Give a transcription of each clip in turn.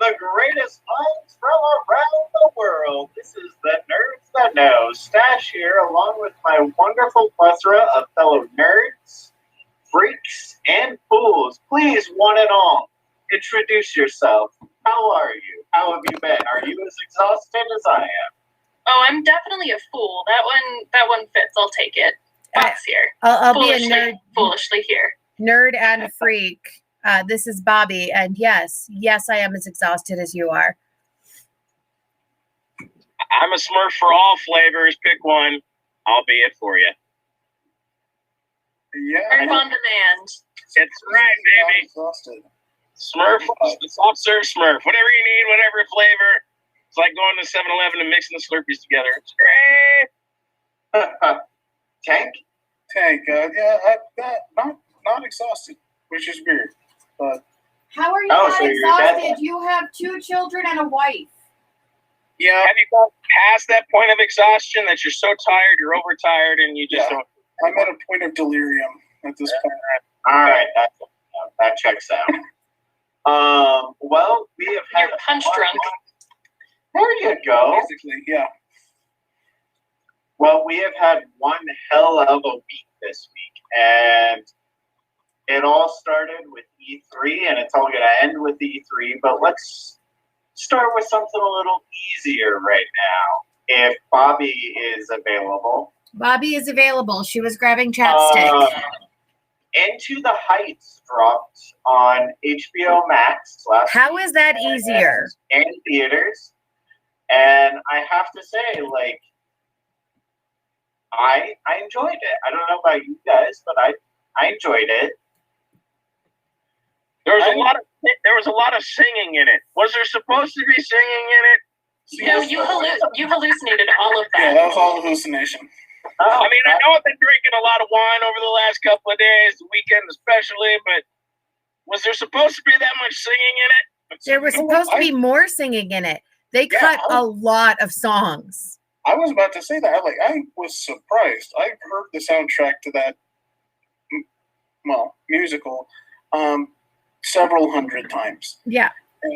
the greatest minds from around the world. This is the Nerds That Know. Stash here, along with my wonderful plethora of fellow nerds, freaks, and fools. Please, one and all, introduce yourself. How are you? How have you been? Are you as exhausted as I am? Oh, I'm definitely a fool. That one fits. I'll take it. Fox here. I'll be a nerd. Foolishly here. Nerd and a freak. This is Bobbi, and yes, I am as exhausted as you are. I'm a Smurf for all flavors. Pick one. I'll be it for you. Yeah. Smurf on demand. That's right, baby. Exhausted. Smurf, soft serve Smurf. Whatever you need, whatever flavor. It's like going to 7-Eleven and mixing the Slurpees together. It's great. Tank? Tank. Not exhausted, which is weird. But how are you so not you're exhausted? dead. You have 2 children and a wife. yeah, Have you got past that point of exhaustion that you're so tired, you're overtired, and you just Yeah. don't? I'm at a point of delirium at this point. All right, that checks out. Well, we have had You're punch drunk. There you go. Basically, yeah. Well, we have had one hell of a week this week, and it all started with E3, and it's all going to end with E3, but let's start with something a little easier right now, if Bobbi is available. Bobbi is available. She was grabbing chapstick. Into the Heights dropped on HBO Max last How week is that easier? in theaters, and I have to say, like, I enjoyed it. I don't know about you guys, but I enjoyed it. There was a lot of singing in it. Was there supposed to be singing in it? No, you hallucinated all of Yeah, that. that was all hallucination. Oh, I mean, I know I've been drinking a lot of wine over the last couple of days, the weekend especially, but was there supposed to be that much singing in it? There was supposed to be more singing in it. They cut a lot of songs. I was about to say that. I was surprised. I've heard the soundtrack to that, musical, several hundred times. Yeah.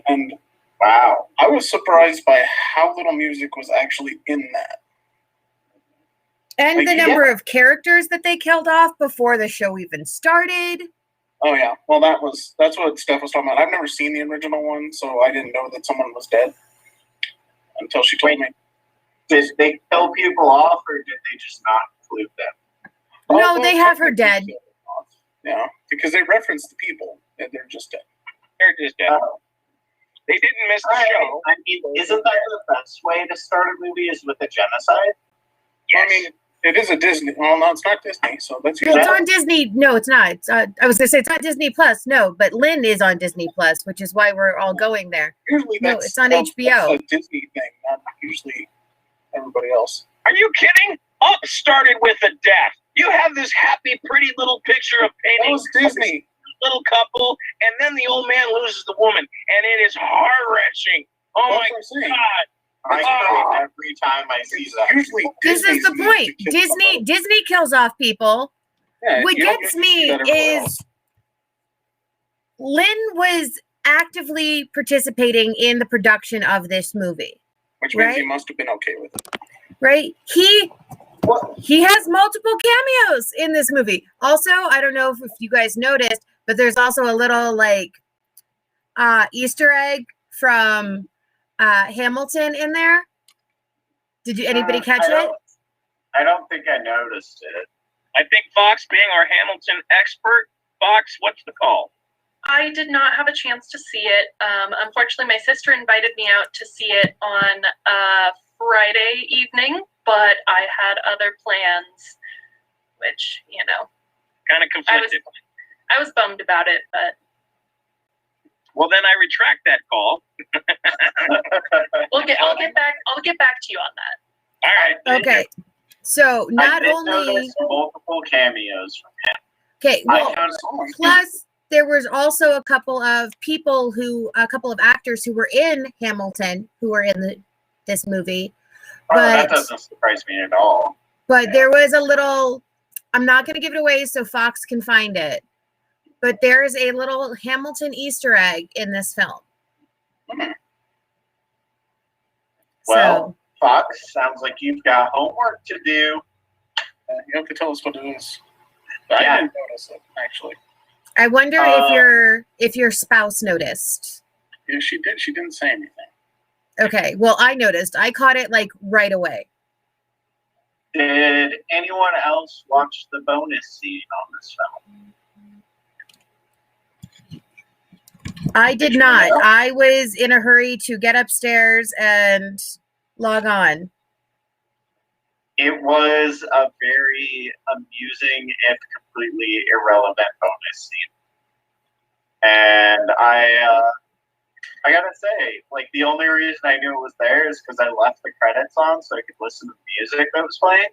And wow. I was surprised by how little music was actually in that. And the number of characters that they killed off before the show even started. Oh yeah, well that's what Steph was talking about. I've never seen the original one, so I didn't know that someone was dead until she told me. Did they kill people off, or did they just not include them? No, they have her dead. Yeah, because they reference the people and they're just dead. They're just dead. They didn't miss the show. I mean, isn't that the best way to start a movie, is with a genocide? Yes. I mean, it is a Disney. Well, no, it's not Disney, so that's It's on Disney. No, it's not. I was going to say it's not Disney Plus. No, but Lynn is on Disney Plus, which is why we're all going there. Usually No, that's, it's on that's HBO. a Disney thing, not usually everybody else. Are you kidding? Up started with a death. You have this happy, pretty little picture of That painting was Disney. little couple, and then the old man loses the woman, and it is heart-wrenching. Oh That's my what I'm saying. God! I cry every time I see that. Usually This is Disney's the used point. to kill somebody. Disney kills off people. Yeah, What you don't gets get to see me that everywhere is else. Lynn was actively participating in the production of this movie, Which means right? he must have been okay with it. right? He has multiple cameos in this movie. Also, I don't know if you guys noticed, but there's also a little like Easter egg from Hamilton in there. Did anybody catch it? I don't think I noticed it. I think Fox, being our Hamilton expert, Fox, what's the call? I did not have a chance to see it. Unfortunately, my sister invited me out to see it on Friday evening, but I had other plans, which, Kind of conflicted. I was bummed about it, but Well, then I retract that call. I'll get back to you on that. All right. Okay. So not I did only notice multiple cameos from him. okay, well, I noticed plus there was also a couple of actors who were in Hamilton who were in this movie. that doesn't surprise me at all. But there was a little, I'm not going to give it away so Fox can find it, but there is a little Hamilton Easter egg in this film. Well, Fox, sounds like you've got homework to do. You have to tell us what it is. I didn't notice it, actually. I wonder if your spouse noticed. Yeah, she did. She didn't say anything. Okay, well, I noticed. I caught it like right away. Did anyone else watch the bonus scene on this film? I did not. I was in a hurry to get upstairs and log on. It was a very amusing if completely irrelevant bonus scene. And I gotta say, like, the only reason I knew it was there is because I left the credits on so I could listen to the music that was playing.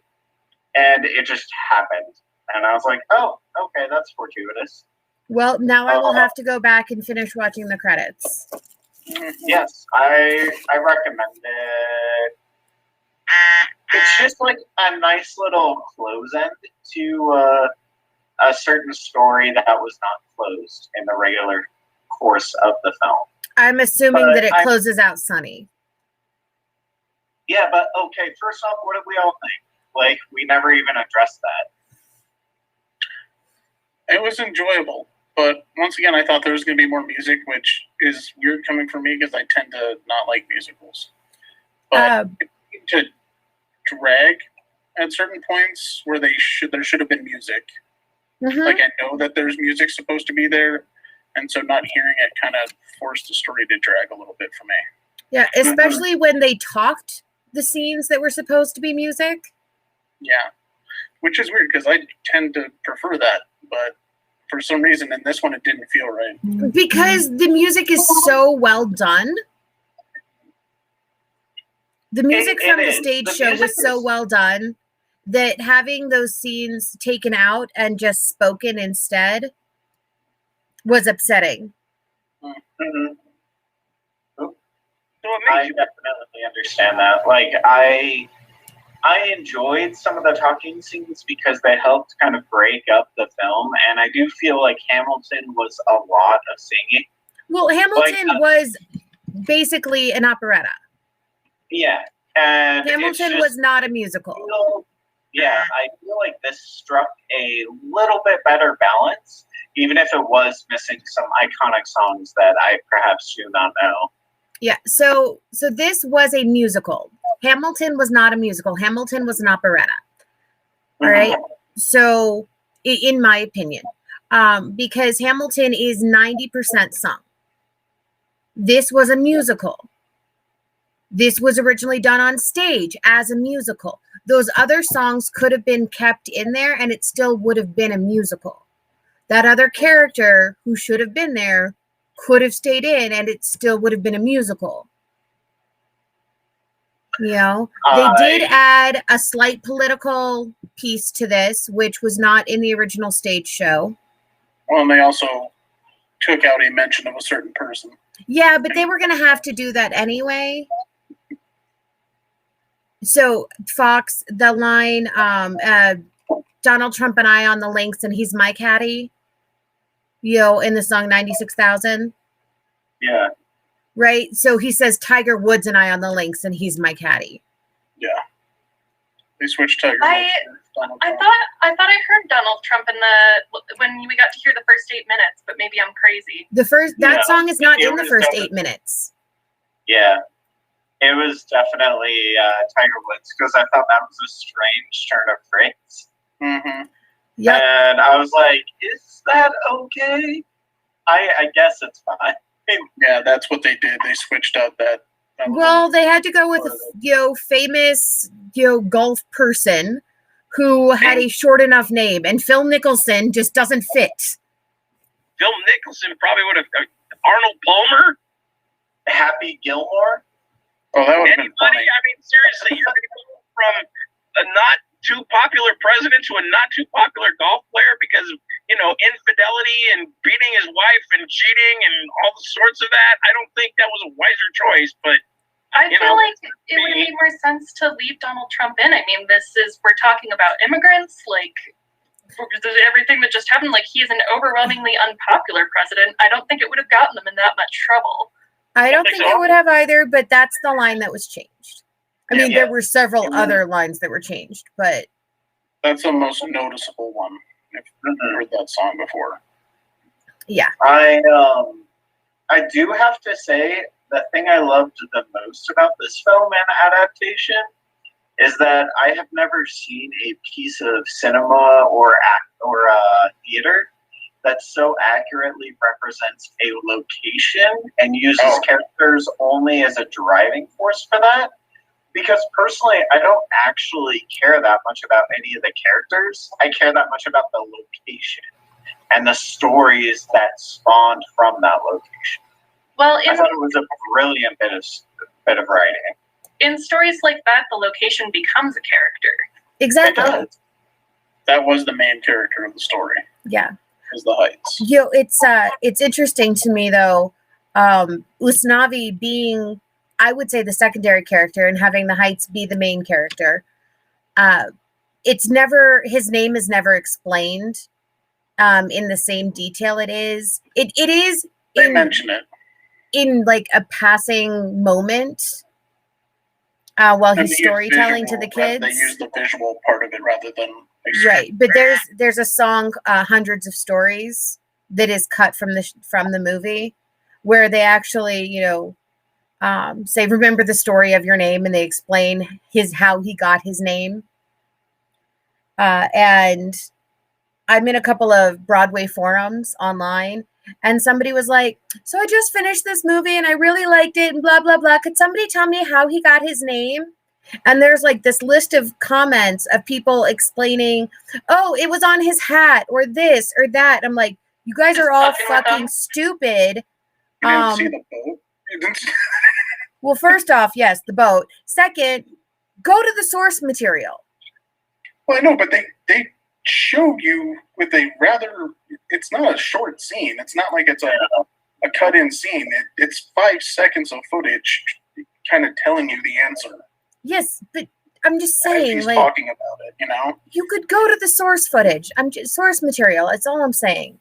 And it just happened. And I was like, oh, okay, that's fortuitous. Well, now I will have to go back and finish watching the credits. Yes, I recommend it. It's just like a nice little close end to a certain story that was not closed in the regular course of the film. I'm assuming that it closes out Sunny. Yeah, but okay, first off, what do we all think? Like, we never even addressed that. It was enjoyable, but once again, I thought there was going to be more music, which is weird coming from me because I tend to not like musicals. But to drag at certain points where there should have been music. Mm-hmm. Like, I know that there's music supposed to be there, and so not hearing it kind of forced the story to drag a little bit for me. Yeah, especially when they talked the scenes that were supposed to be music. Yeah, which is weird because I tend to prefer that, but for some reason in this one it didn't feel right. Because the music is so well done. The music from the stage show was so well done that having those scenes taken out and just spoken instead was upsetting. Mm-hmm. I definitely understand that. Like, I enjoyed some of the talking scenes because they helped kind of break up the film, and I do feel like Hamilton was a lot of singing. Well, Hamilton was basically an operetta. Yeah, and Hamilton was not a musical. I feel like this struck a little bit better balance, even if it was missing some iconic songs that I perhaps do not know. Yeah, so this was a musical. Hamilton was not a musical. Hamilton was an operetta. All right. So, in my opinion, because Hamilton is 90% sung. This was a musical. This was originally done on stage as a musical. Those other songs could have been kept in there and it still would have been a musical. That other character who should have been there could have stayed in and it still would have been a musical. You know, they did add a slight political piece to this, which was not in the original stage show. Well, and they also took out a mention of a certain person. Yeah, but they were going to have to do that anyway. So, Fox, the line, Donald Trump and I on the links, and he's my caddy, you know, in the song 96,000. Yeah. Right? So he says Tiger Woods and I on the links, and he's my caddy. Yeah. They switched Tiger Woods. I thought I heard Donald Trump when we got to hear the first 8 minutes, but maybe I'm crazy. That song is not in the first 8 minutes. Yeah. It was definitely Tiger Woods because I thought that was a strange turn of phrase. Mm-hmm. Yep. And I was like, is that okay? I guess it's fine. Yeah, that's what they did. They switched out that. Well, they had to go with a famous golf person who had a short enough name, and Phil Nicholson just doesn't fit. Phil Nicholson probably would have. Arnold Palmer, Happy Gilmore. Oh, that would have been funny. I mean, seriously, you're going to go from a not too popular president to a not too popular golf player because of, infidelity and beating his wife and cheating and all the sorts of that. I don't think that was a wiser choice, but I feel like it would have made more sense to leave Donald Trump in. I mean, we're talking about immigrants, like everything that just happened. Like, he is an overwhelmingly unpopular president. I don't think it would have gotten them in that much trouble. I don't think think so. I would have either, but that's the line that was changed. I mean, Yeah. there were several Mhm. other lines that were changed, but That's the most noticeable one. If you've heard that song before. yeah. I do have to say the thing I loved the most about this film and adaptation is that I have never seen a piece of cinema or theater that so accurately represents a location and uses characters only as a driving force for that. Because personally, I don't actually care that much about any of the characters. I care that much about the location and the stories that spawned from that location. Well, I thought it was a brilliant bit of writing. in stories like that, the location becomes a character. Exactly. It does. That was the main character of the story. Yeah. Is the Heights. It's interesting to me though, Usnavi being, I would say, the secondary character and having the Heights be the main character. It's never, his name is never explained in the same detail. It is They mention it. in like a passing moment while And he's they use storytelling to visual, the kids. They use the visual part of it rather than Right, but there's a song, Hundreds of Stories, that is cut from the movie, where they actually, say, remember the story of your name, and they explain how he got his name. And I'm in a couple of Broadway forums online, and somebody was like, so I just finished this movie and I really liked it and blah, blah, blah. Could somebody tell me how he got his name? And there's like this list of comments of people explaining, oh, it was on his hat or this or that. I'm like, you guys are all fucking stupid. You didn't see the boat? You didn't see- Well, first off, yes, the boat. Second, go to the source material. Well, I know, but they show you with a rather, it's not a short scene. It's not like it's a cut-in scene. It's 5 seconds of footage kind of telling you the answer. Yes, but I'm just As saying, he's like, talking about it, you know? you could go to the source footage. Source material. That's all I'm saying.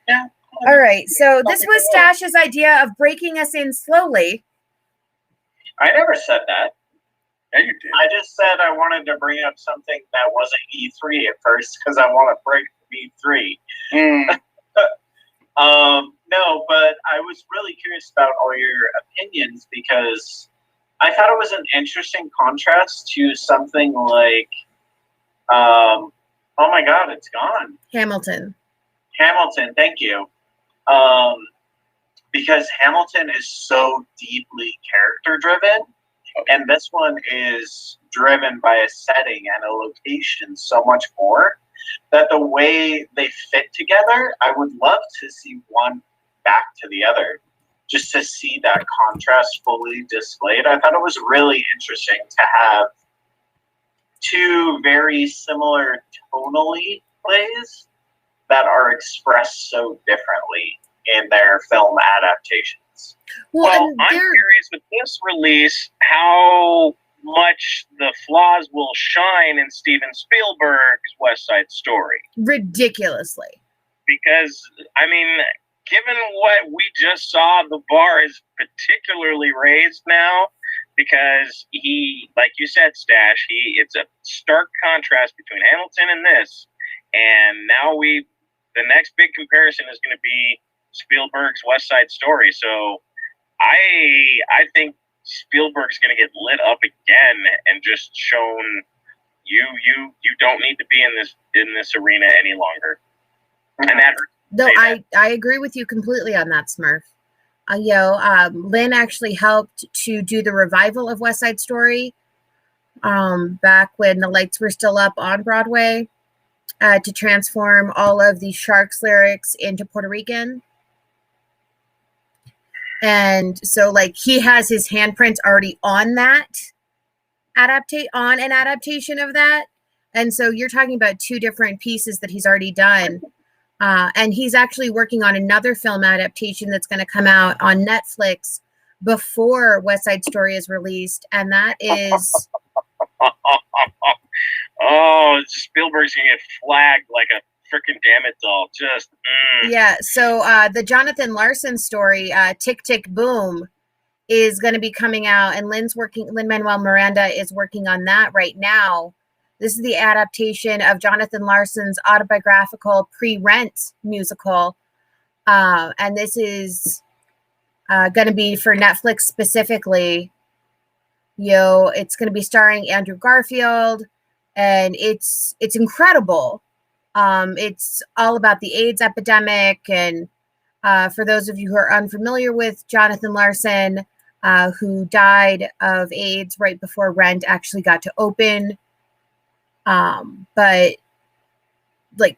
Yeah. All right. So this was Stash's idea of breaking us in slowly. I never said that. Yeah, you did. I just said I wanted to bring up something that wasn't E3 at first because I want to break E3. No, but I was really curious about all your opinions because I thought it was an interesting contrast to something like, oh my God, it's gone. Hamilton, thank you. Because Hamilton is so deeply character driven, and this one is driven by a setting and a location so much more that the way they fit together, I would love to see one back to the other, just to see that contrast fully displayed. I thought it was really interesting to have two very similar tonally plays that are expressed so differently in their film adaptations. Well, I'm curious with this release how much the flaws will shine in Steven Spielberg's West Side Story. Ridiculously. Because, I mean, given what we just saw, the bar is particularly raised now because he, like you said, Stash, it's a stark contrast between Hamilton and this. And now the next big comparison is going to be Spielberg's West Side Story. So I think Spielberg's going to get lit up again and just shown you don't need to be in this arena any longer. And that hurts. No, I agree with you completely on that, Smurf. Lynn actually helped to do the revival of West Side Story back when the lights were still up on Broadway to transform all of the Sharks lyrics into Puerto Rican. And so, like, he has his handprints already on that adaptation of that. And so you're talking about two different pieces that he's already done. And he's actually working on another film adaptation that's going to come out on Netflix before West Side Story is released. And that is... Oh, Spielberg's going to get flagged like a freaking damn it doll. Just Yeah, so the Jonathan Larson story, Tick Tick Boom, is going to be coming out, and Lin-Manuel Miranda is working on that right now. This is the adaptation of Jonathan Larson's autobiographical Pre-Rent musical. And this is going to be for Netflix specifically. It's going to be starring Andrew Garfield, and it's incredible. It's all about the AIDS epidemic, and for those of you who are unfamiliar with Jonathan Larson, who died of AIDS right before Rent actually got to open. But like,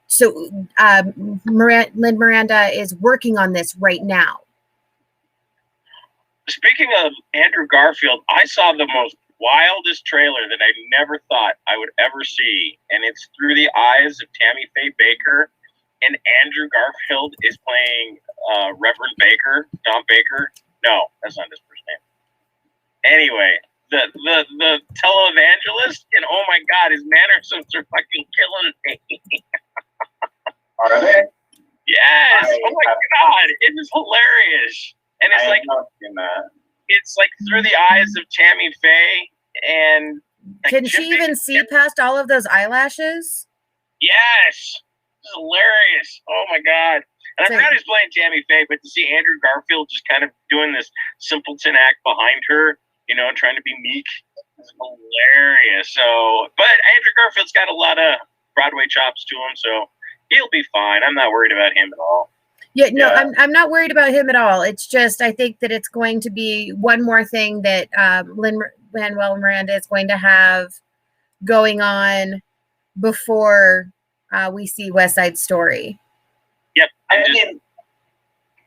so Lin Miranda is working on this right now. Speaking of Andrew Garfield, I saw the most wildest trailer that I never thought I would ever see, and it's through the eyes of Tammy Faye Baker, and Andrew Garfield is playing Reverend Baker, Don Baker. No, that's not his first name. Anyway, the televangelist, and oh my God, his mannerisms are fucking killing me. Are they? Yes. Oh my God, it is hilarious. And it's like, it's like through the eyes of Tammy Faye, and like, can she even see past all of those eyelashes? Yes, it's hilarious. Oh my God! And I forgot he's playing Tammy Faye, but to see Andrew Garfield just kind of doing this simpleton act behind her, trying to be meek, is hilarious. So, but Andrew Garfield's got a lot of Broadway chops to him, so he'll be fine. I'm not worried about him at all. Yeah, no, I'm not worried about him at all. It's just I think that it's going to be one more thing that Lin-Manuel Miranda is going to have going on before we see West Side Story. Yep. I mean,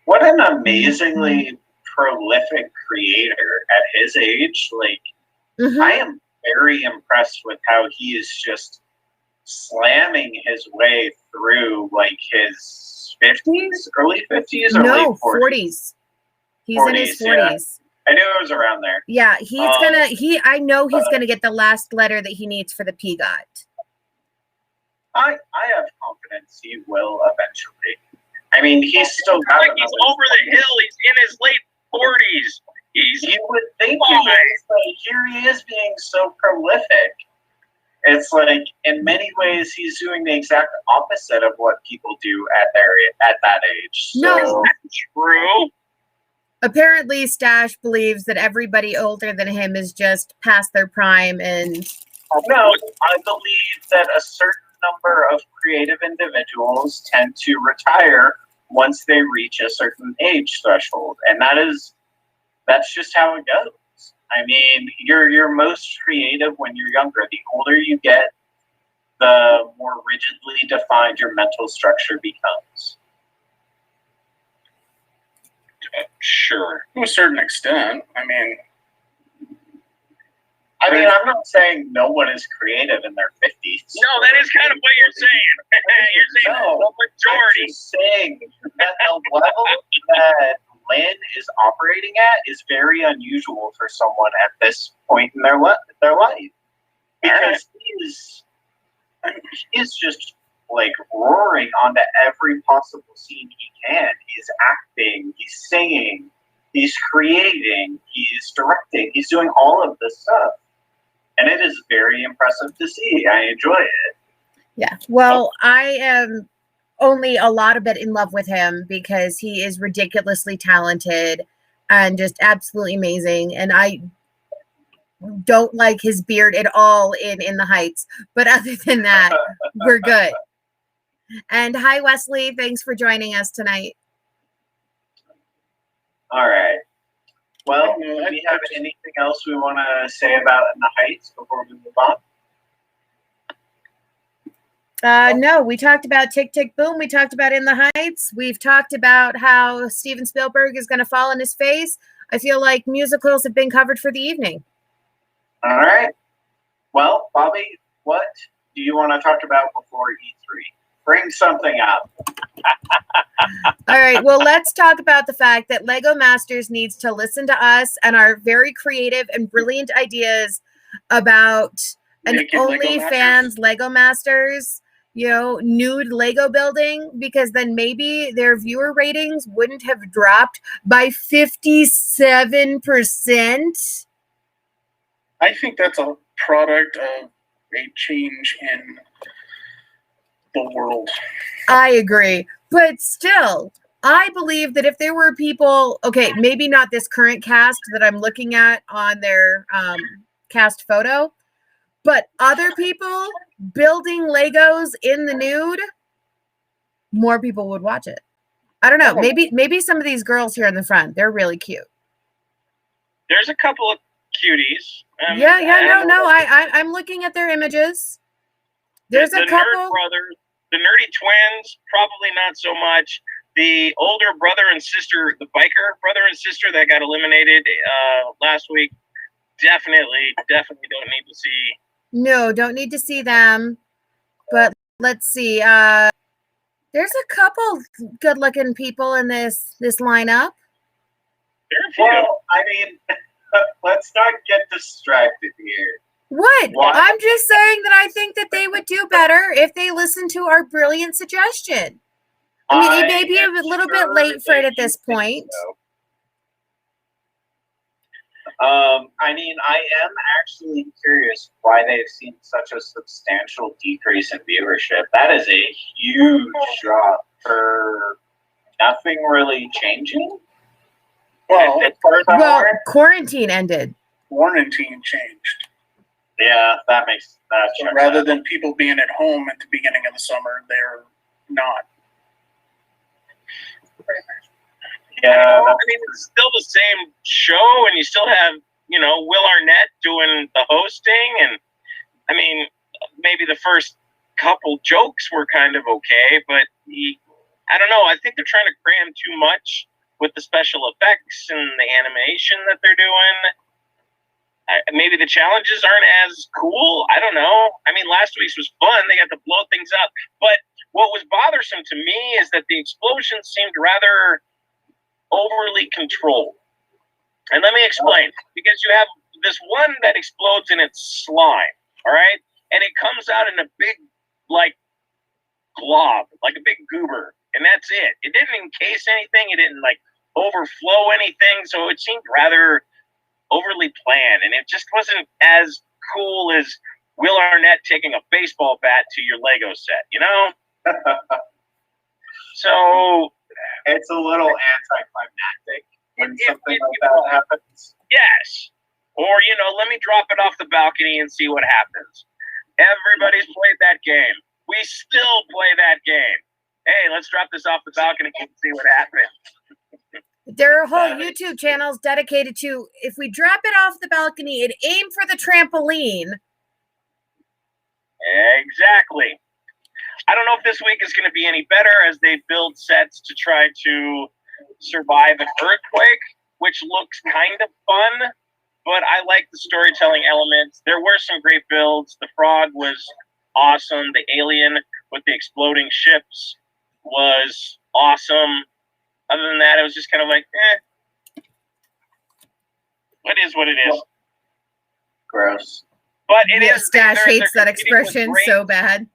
what an amazingly prolific creator at his age. Like, I am very impressed with how he is just slamming his way through, like, his 50s, early 50s, or no, late 40s? He's 40s, in his 40s. Yeah. I knew it was around there. Yeah, I know he's gonna get the last letter that he needs for the PGOT. I have confidence he will eventually. I mean, he's still got like he's over the hill. He's in his late 40s. You would think he is, but here he is being so prolific. It's like, in many ways, he's doing the exact opposite of what people do at that age. So, no, that's true. Apparently, Stash believes that everybody older than him is just past their prime, and no, I believe that a certain number of creative individuals tend to retire once they reach a certain age threshold, and that's just how it goes. I mean, you're most creative when you're younger. The older you get, the more rigidly defined your mental structure becomes. Sure. To a certain extent. I mean, I'm not saying no one is creative in their 50s. No, that is kind of what you're saying. You're saying no, the majority. I'm just saying that the level that Lynn is operating at is very unusual for someone at this point in their life. Because he's just like roaring onto every possible scene he can. He's acting, he's singing, he's creating, he's directing, he's doing all of this stuff. And it is very impressive to see. I enjoy it. Yeah. Well, I am only a lot of it in love with him because he is ridiculously talented and just absolutely amazing. And I don't like his beard at all in The Heights. But other than that, we're good. And hi, Wesley. Thanks for joining us tonight. All right. Well, do we have anything else we want to say about In the Heights before we move on? No, we talked about Tick, Tick, Boom. We talked about In the Heights. We've talked about how Steven Spielberg is going to fall on his face. I feel like musicals have been covered for the evening. All right. Well, Bobbi, what do you want to talk about before E3? Bring something up. All right. Well, let's talk about the fact that Lego Masters needs to listen to us and our very creative and brilliant ideas about an OnlyFans Lego Masters. nude Lego building, because then maybe their viewer ratings wouldn't have dropped by 57%. I think that's a product of a change in the world. I agree. But still, I believe that if there were people, okay, maybe not this current cast that I'm looking at on their cast photo, but other people building Legos in the nude, more people would watch it. I don't know. Maybe some of these girls here in the front, they're really cute. There's a couple of cuties. I'm looking at their images. There's a couple. Nerd brothers, the nerdy twins, probably not so much. The older brother and sister, the biker brother and sister that got eliminated last week, definitely don't need to see. No, don't need to see them. But let's see. There's a couple good-looking people in this lineup. Well, I mean, let's not get distracted here. What? I'm just saying that I think that they would do better if they listened to our brilliant suggestion. I mean, it may be a little bit late for it at this point. So. I mean, I am actually curious why they've seen such a substantial decrease in viewership. That is a huge drop for nothing really changing. Well, quarantine ended. Quarantine changed. Yeah, that makes that. So rather than people being at home at the beginning of the summer, they're not. Yeah, I mean, it's still the same show, and you still have, Will Arnett doing the hosting, and I mean, maybe the first couple jokes were kind of okay, but I don't know. I think they're trying to cram too much with the special effects and the animation that they're doing. Maybe the challenges aren't as cool. I don't know. I mean, last week's was fun. They got to blow things up. But what was bothersome to me is that the explosions seemed rather overly controlled. And let me explain. Because you have this one that explodes in its slime, all right? And it comes out in a big, glob, like a big goober. And that's it. It didn't encase anything. It didn't, overflow anything. So it seemed rather overly planned. And it just wasn't as cool as Will Arnett taking a baseball bat to your Lego set, So it's a little anticlimactic when something like that happens. Yes. Or, let me drop it off the balcony and see what happens. Everybody's played that game. We still play that game. Hey, let's drop this off the balcony and see what happens. There are whole YouTube channels dedicated to, if we drop it off the balcony and aim for the trampoline. Exactly. I don't know if this week is going to be any better as they build sets to try to survive an earthquake, which looks kind of fun, but I like the storytelling elements. There were some great builds. The frog was awesome. The alien with the exploding ships was awesome. Other than that, it was just kind of like, what is what it is. Gross. But it is. Stash hates that expression so bad.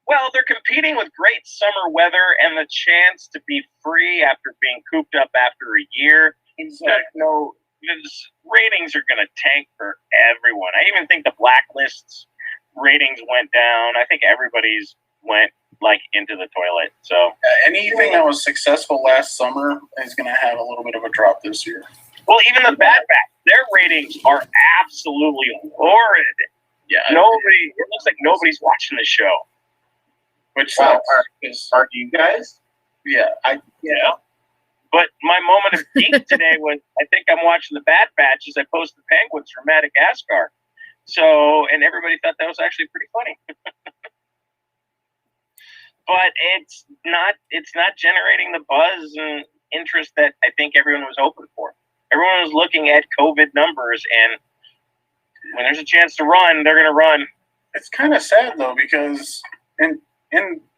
Well, they're competing with great summer weather and the chance to be free after being cooped up after a year. Exactly. Ratings are going to tank for everyone. I even think the Blacklist's ratings went down. I think everybody's went into the toilet. So anything that was successful last summer is going to have a little bit of a drop this year. Well, even the Bad Batch, their ratings are absolutely horrid. Yeah, it looks like nobody's watching the show. Which are you guys? Yeah. But my moment of geek today was, I think I'm watching the Bad Batch as I post the penguins from Madagascar. So, and everybody thought that was actually pretty funny. But it's not generating the buzz and interest that I think everyone was hoping for. Everyone was looking at COVID numbers, and when there's a chance to run, they're going to run. It's kind of sad, though, because in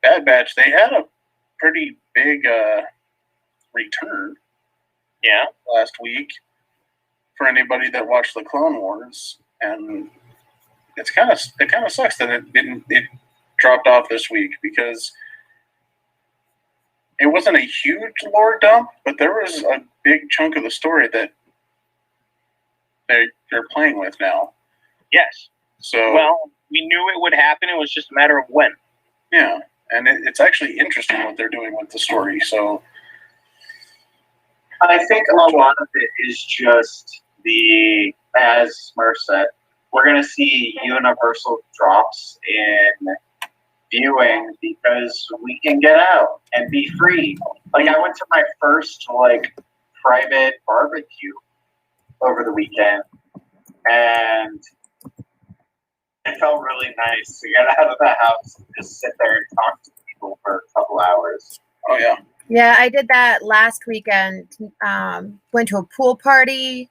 Bad Batch, they had a pretty big return last week for anybody that watched the Clone Wars, and it kind of sucks that it dropped off this week because it wasn't a huge lore dump, but there was a big chunk of the story that they're playing with now. Yes. So well, we knew it would happen. It was just a matter of when. Yeah, and it's actually interesting what they're doing with the story. So I think a lot of it is just as Smurf said, we're going to see universal drops in viewing because we can get out and be free. Like, I went to my first, private barbecue over the weekend, and it felt really nice to get out of the house and just sit there and talk to people for a couple hours. oh yeah. Yeah, I did that last weekend. Went to a pool party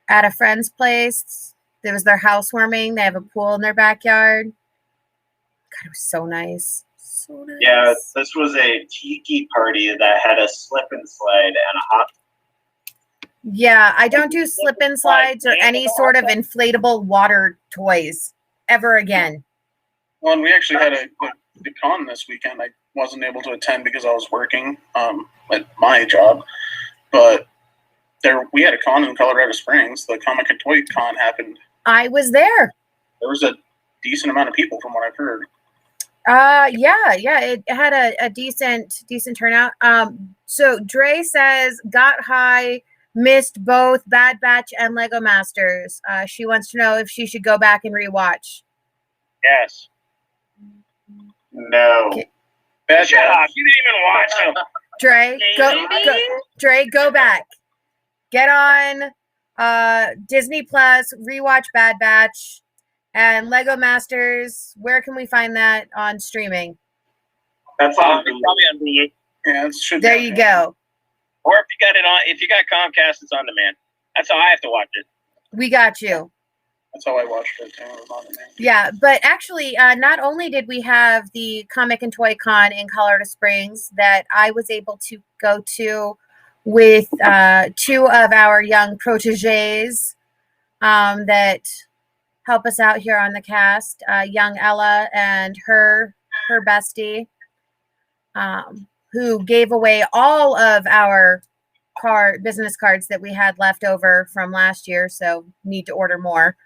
at a friend's place. It was their housewarming. They have a pool in their backyard. God, it was so nice. So nice. Yeah, this was a tiki party that had a slip and slide and a hot. Yeah, I don't do slip and slides or any sort of inflatable water toys ever again. Well, and we actually had the con this weekend. I wasn't able to attend because I was working at my job, but we had a con in Colorado Springs. The Comic and Toy Con happened. I was there. There was a decent amount of people from what I've heard. Yeah, it had a decent turnout. So Dre says got high, missed both Bad Batch and Lego Masters. She wants to know if she should go back and rewatch. Yes. No. Okay. Shut up! You didn't even watch them. Dre, go back. Get on Disney Plus, rewatch Bad Batch and Lego Masters. Where can we find that on streaming? That's It's on probably on Hulu. Yeah, it should. There you go. Or if you got Comcast, it's on demand. That's how I have to watch it. We got you. That's how I watched it. It was on demand. Yeah, but actually, not only did we have the Comic and Toy Con in Colorado Springs that I was able to go to with two of our young proteges that help us out here on the cast, young Ella and her bestie, who gave away all of our business cards that we had left over from last year, so need to order more.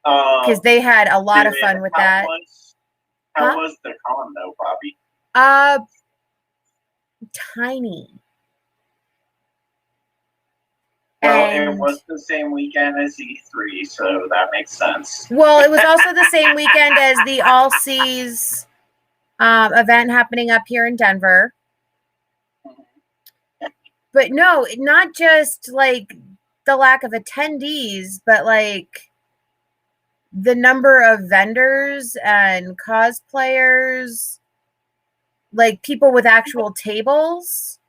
Because they had a lot of fun with that. How was the con though, Bobbi? Tiny. Well, it was the same weekend as E3, so that makes sense. Well, it was also the same weekend as the All Seas event happening up here in Denver. But no, not just the lack of attendees, but the number of vendors and cosplayers, people with actual tables.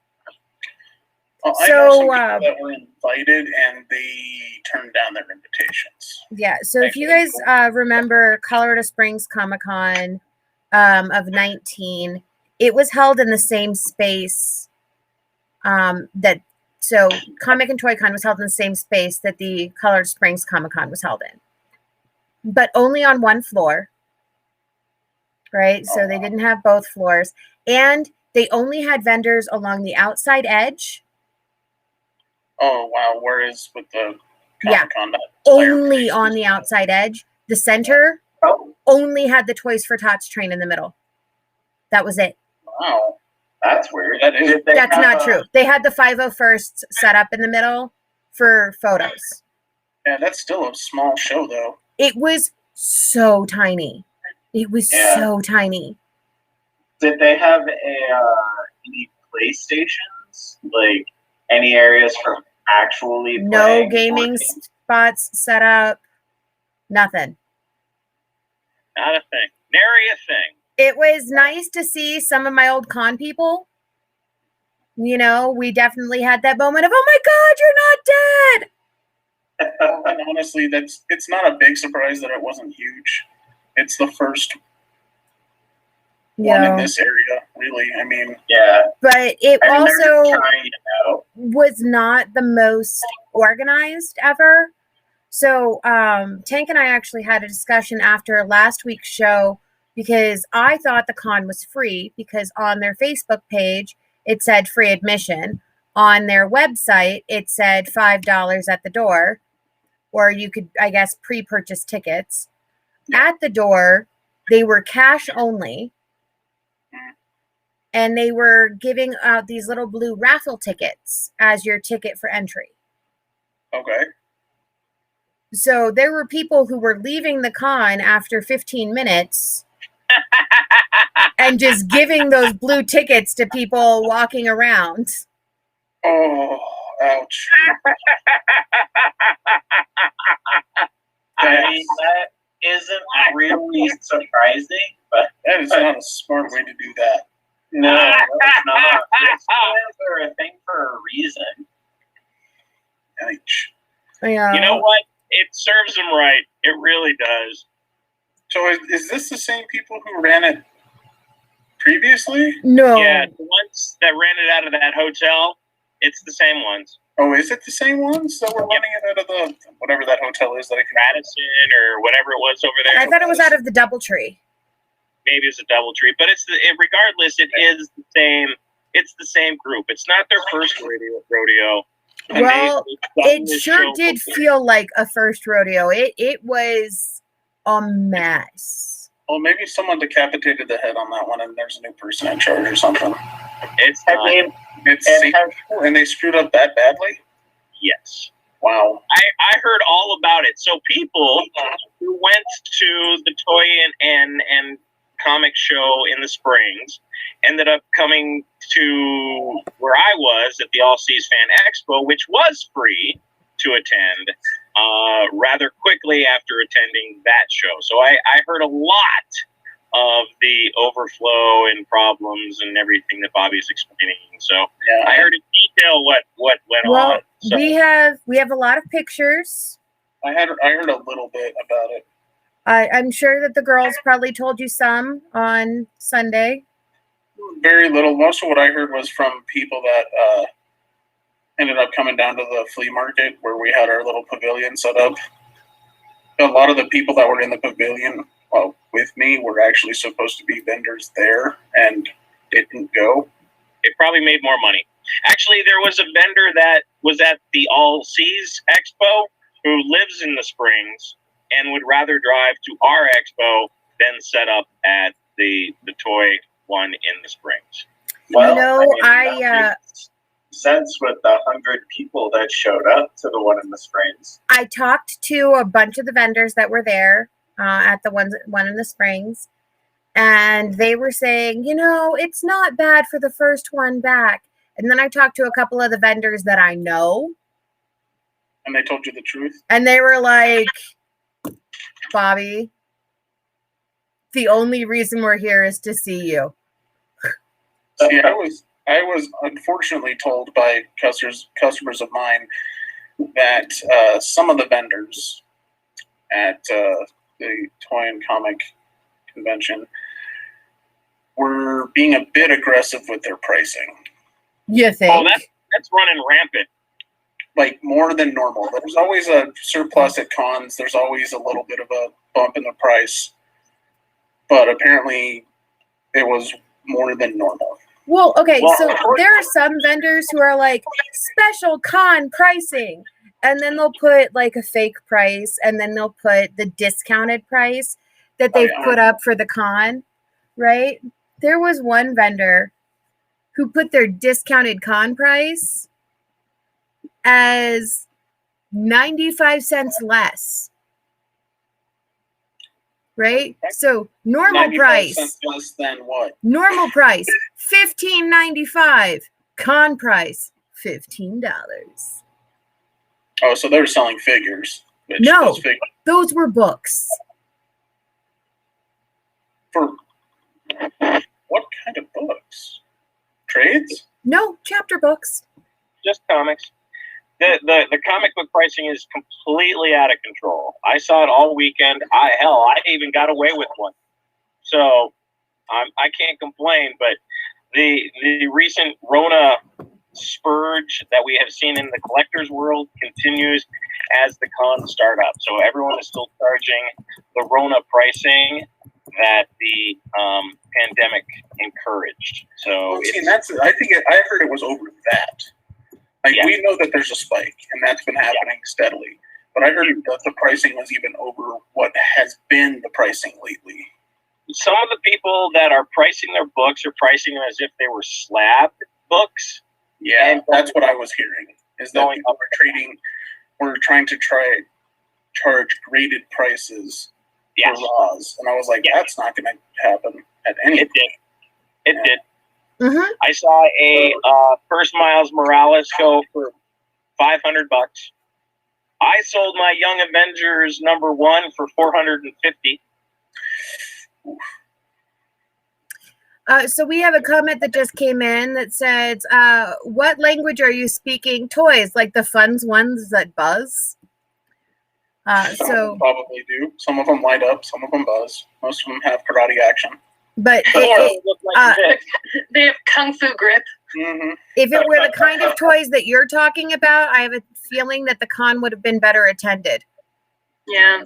Well, I know some people that were invited and they turned down their invitations. Yeah, so if you guys remember Colorado Springs Comic-Con of 19, it was held in the same space so Comic and Toy Con was held in the same space that the Colorado Springs Comic-Con was held in. But only on one floor, right? So they didn't have both floors. And they only had vendors along the outside edge. Oh, wow. Whereas with the Comic-Con, only on the outside edge. The center only had the Toys for Tots train in the middle. That was it. Wow. That's weird. That's not true. They had the 501st set up in the middle for photos. Yeah, that's still a small show, though. It was so tiny. It was so tiny. Did they have any PlayStations? Any areas for actually no playing gaming spots set up? Nothing. Not a thing. Nary a thing. It was nice to see some of my old con people. We definitely had that moment of, oh my God, you're not dead. And honestly, it's not a big surprise that it wasn't huge. It's the first one in this area, really. I mean, yeah. But it also trying, was not the most organized ever. So Tank and I actually had a discussion after last week's show because I thought the con was free because on their Facebook page it said free admission. On their website it said $5 at the door, or you could, I guess, pre-purchase tickets. At the door, they were cash only, and they were giving out these little blue raffle tickets as your ticket for entry. Okay. So there were people who were leaving the con after 15 minutes and just giving those blue tickets to people walking around. Oh, ouch. I mean, that isn't really surprising, but That is not a smart way to do that. no, it's not. These plans are a thing for a reason. Ouch. Yeah. You know what? It serves them right. It really does. So is this the same people who ran it previously? No. Yeah, the ones that ran it out of that hotel, it's the same ones. Oh, is it the same ones that were running it out of the whatever that hotel is that I can Radisson or whatever it was over there. I thought it was out of the DoubleTree. Maybe it's a DoubleTree, but regardless, it is the same. It's the same group. It's not their first rodeo. And Well, they've done it this sure show did before. feel like a first rodeo. It was a mess. Well, maybe someone decapitated the head on that one, and there's a new person in charge or something. It's I not. mean, It's and and they screwed up that badly. Yes. Wow. I heard all about it. So people who went to the toy and comic show in the Springs ended up coming to where I was at the All Seas Fan Expo, which was free to attend rather quickly after attending that show. So I heard a lot of the overflow and problems and everything that Bobby's explaining. So Yeah. I heard in detail what went Well, on. So we have a lot of pictures. I heard a little bit about it. I'm sure that the girls probably told you some on Sunday. Very little. Most of what I heard was from people that ended up coming down to the flea market where we had our little pavilion set up. A lot of the people that were in the pavilion with me were actually supposed to be vendors there and didn't go. it probably made more money. Actually, there was a vendor that was at the All Seas Expo who lives in the Springs and would rather drive to our expo than set up at the toy one in the Springs. well, I makes sense with the 100 people that showed up to the one in the Springs. I talked to a bunch of the vendors that were there at the one in the Springs, and they were saying, it's not bad for the first one back. And then I talked to a couple of the vendors that I know, And they told you the truth. and they were like, Bobbi, the only reason we're here is to see you. See, I was unfortunately told by customers of mine that some of the vendors at the toy and comic convention were being a bit aggressive with their pricing. You think? Oh, that's running rampant. Like more than normal. There's always a surplus at cons. There's always a little bit of a bump in the price. But apparently it was more than normal. Well, okay, Well, so there are some vendors who are like special con pricing, and then they'll put like a fake price, and then they'll put the discounted price that they've put up for the con, right? There was one vendor who put their discounted con price as 95 cents less. Right? So normal 95 price. cents less than what? Normal price $15.95. Con price $15. Oh, so they were selling figures. Which No. those figures Those were books. for what kind of books? Trades? No, chapter books. Just comics. The comic book pricing is completely out of control. I saw it all weekend. I even got away with one. So I can't complain. But the recent Rona spurge that we have seen in the collector's world continues. as the cons start up. So everyone is still charging the Rona pricing that the pandemic encouraged. So Well, see, I heard it was over that. Like, we know that there's a spike, and that's been happening steadily. But I heard that the pricing was even over what has been the pricing lately. Some of the people that are pricing their books are pricing them as if they were slab books. Yeah, and that's what I was hearing. Is that people were trying to charge graded prices for Raws, and I was like, that's not going to happen at any point. It did. Mm-hmm. I saw a First Miles Morales go for $500. I sold my Young Avengers #1 for $450. So we have a comment that just came in that says, what language are you speaking? Toys, like the fun ones that buzz? Some of them probably do. Some of them light up. Some of them buzz. Most of them have karate action. But they have kung fu grip. Mm-hmm. If it were the kind of toys that you're talking about, I have a feeling that the con would have been better attended. Yeah.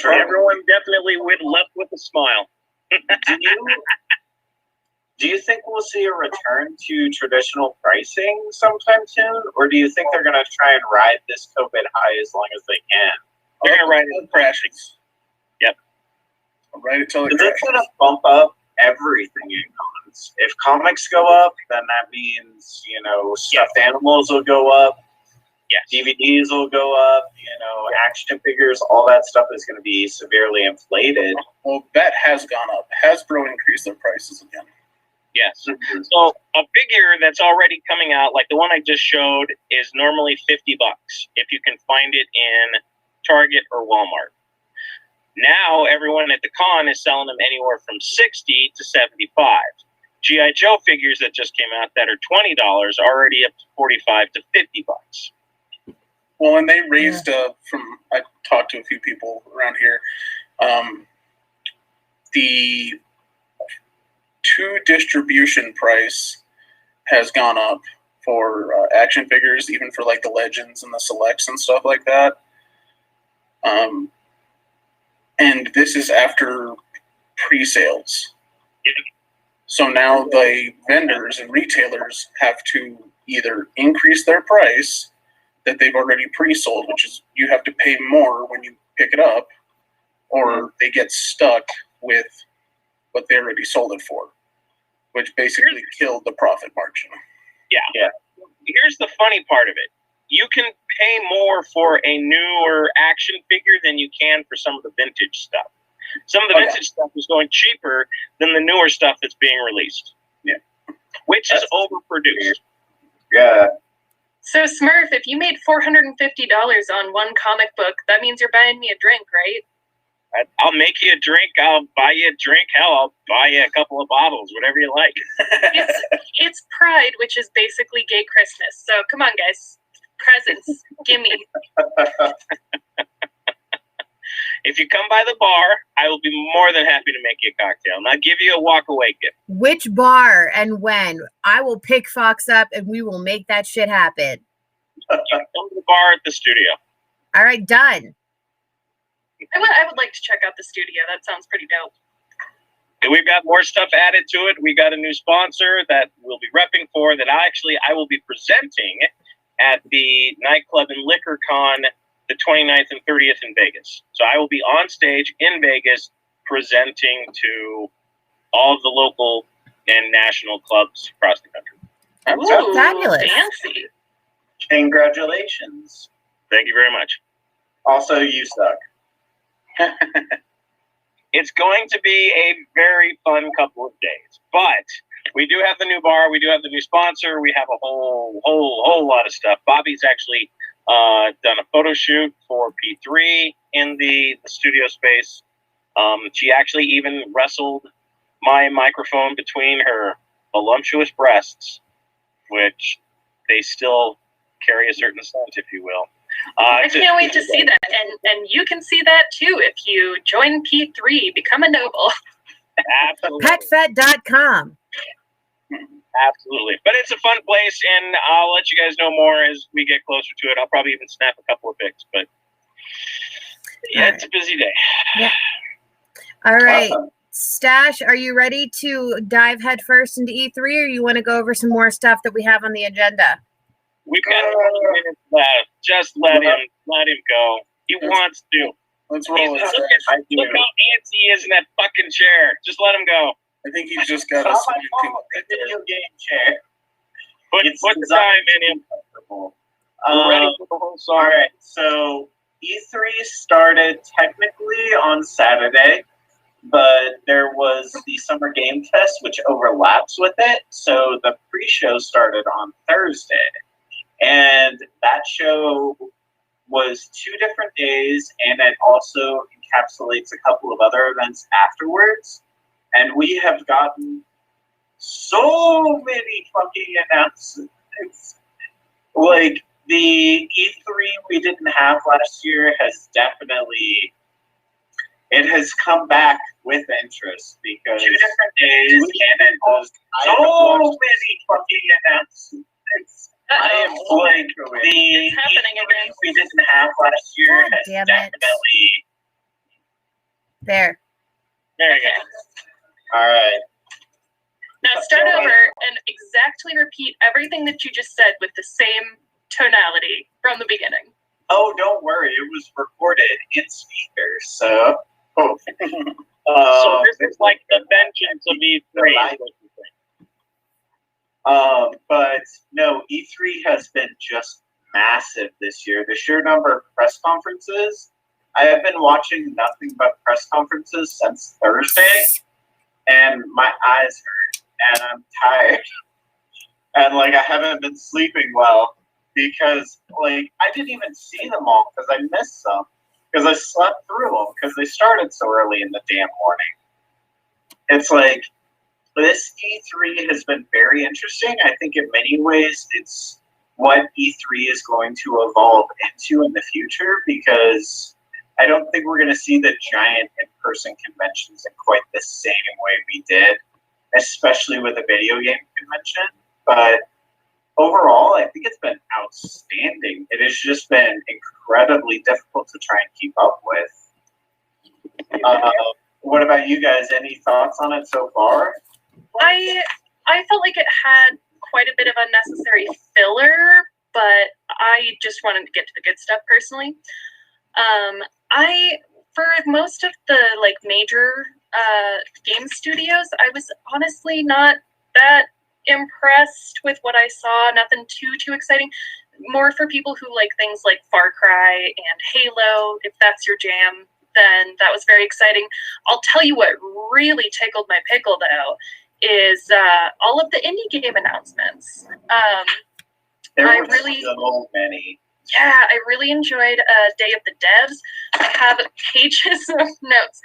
Everyone definitely left with a smile. Do you think we'll see a return to traditional pricing sometime soon? Or do you think they're going to try and ride this COVID high as long as they can? They're going to ride it crashes. Yep. I'll ride it till it Is crashes. it going to bump up everything in cons? If comics go up, then that means, stuffed animals will go up. Yeah. DVDs will go up. Action figures, all that stuff is going to be severely inflated. Well, that has gone up. Hasbro increased their prices again. Yes. So a figure that's already coming out, like the one I just showed, is normally $50 if you can find it in Target or Walmart. Now everyone at the con is selling them anywhere from $60 to $75. G.I. Joe figures that just came out that are $20 already up to $45 to $50. Well, and they raised I talked to a few people around here. The 2 distribution price has gone up for action figures, even for like the Legends and the Selects and stuff like that. And this is after pre-sales. So now the vendors and retailers have to either increase their price that they've already pre-sold, which is you have to pay more when you pick it up, or they get stuck with what they already sold it for, which basically killed the profit margin. Yeah. Here's the funny part of it. You can pay more for a newer action figure than you can for some of the vintage stuff. Some of the vintage stuff is going cheaper than the newer stuff that's being released. Yeah. Which is overproduced. Yeah. So Smurf, if you made $450 on one comic book, that means you're buying me a drink, right? I'll make you a drink. I'll buy you a drink. Hell, I'll buy you a couple of bottles, whatever you like. It's Pride, which is basically gay Christmas. So come on, guys. Presents. Gimme. If you come by the bar, I will be more than happy to make you a cocktail. And I'll give you a walk-away gift. Which bar and when? I will pick Fox up and we will make that shit happen. Come to the bar at the studio. All right, done. I would like to check out the studio. That sounds pretty dope. And we've got more stuff added to it. We got a new sponsor that we'll be repping for that I will be presenting at the Nightclub and Liquor Con the 29th and 30th in Vegas. So I will be on stage in Vegas presenting to all of the local and national clubs across the country. Ooh, fabulous. Fancy. Congratulations. Thank you very much. Also, you suck. It's going to be a very fun couple of days, but we do have the new bar. We do have the new sponsor. We have a whole lot of stuff. Bobbi's actually done a photo shoot for P3 in the studio space. She actually even wrestled my microphone between her voluptuous breasts, which they still carry a certain scent, if you will. I can't wait to see that. And you can see that too if you join P3, become a noble. Absolutely. Petfet.com. Absolutely. But it's a fun place, and I'll let you guys know more as we get closer to it. I'll probably even snap a couple of pics, but yeah, it's a busy day. Yeah. All right. Awesome. Stash, are you ready to dive headfirst into E3, or you want to go over some more stuff that we have on the agenda? We've got 20 minutes left. Just let him go. He wants to. Let's roll it. Look how antsy he is in that fucking chair. Just let him go. I think he's just got a It's not sweating my thing. fault. The video game chair. Put the time in him. We're ready for the whole song. All right, so E3 started technically on Saturday, but there was the Summer Game Fest, which overlaps with it. So the pre-show started on Thursday, and that show was 2 different days, and it also encapsulates a couple of other events afterwards. And we have gotten so many fucking announcements. Like, the E3 we didn't have last year has definitely, it has come back with interest because 2 different days and it was so many fucking announcements. I am like, the It's happening E3 again. we didn't have last year God has damn it. definitely. There. There you go. All right. Now start over and exactly repeat everything that you just said with the same tonality from the beginning. Oh, don't worry. It was recorded in speakers, so. So this is like the vengeance of E3. But no, E3 has been just massive this year. The sheer number of press conferences. I have been watching nothing but press conferences since Thursday, and my eyes hurt, and I'm tired. And, like, I haven't been sleeping well because, like, I didn't even see them all because I missed some. Because I slept through them because they started so early in the damn morning. It's like, this E3 has been very interesting. I think in many ways it's what E3 is going to evolve into in the future, because I don't think we're going to see the giant in-person conventions in quite the same way we did, especially with a video game convention. But overall, I think it's been outstanding. It has just been incredibly difficult to try and keep up with. What about you guys? Any thoughts on it so far? I felt like it had quite a bit of unnecessary filler, but I just wanted to get to the good stuff personally. For most of the like major game studios, I was honestly not that impressed with what I saw. Nothing too exciting. More for people who like things like Far Cry and Halo. If that's your jam, then that was very exciting. I'll tell you what really tickled my pickle though is all of the indie game announcements. There I were really- so many. Yeah, I really enjoyed Day of the Devs. I have pages of notes,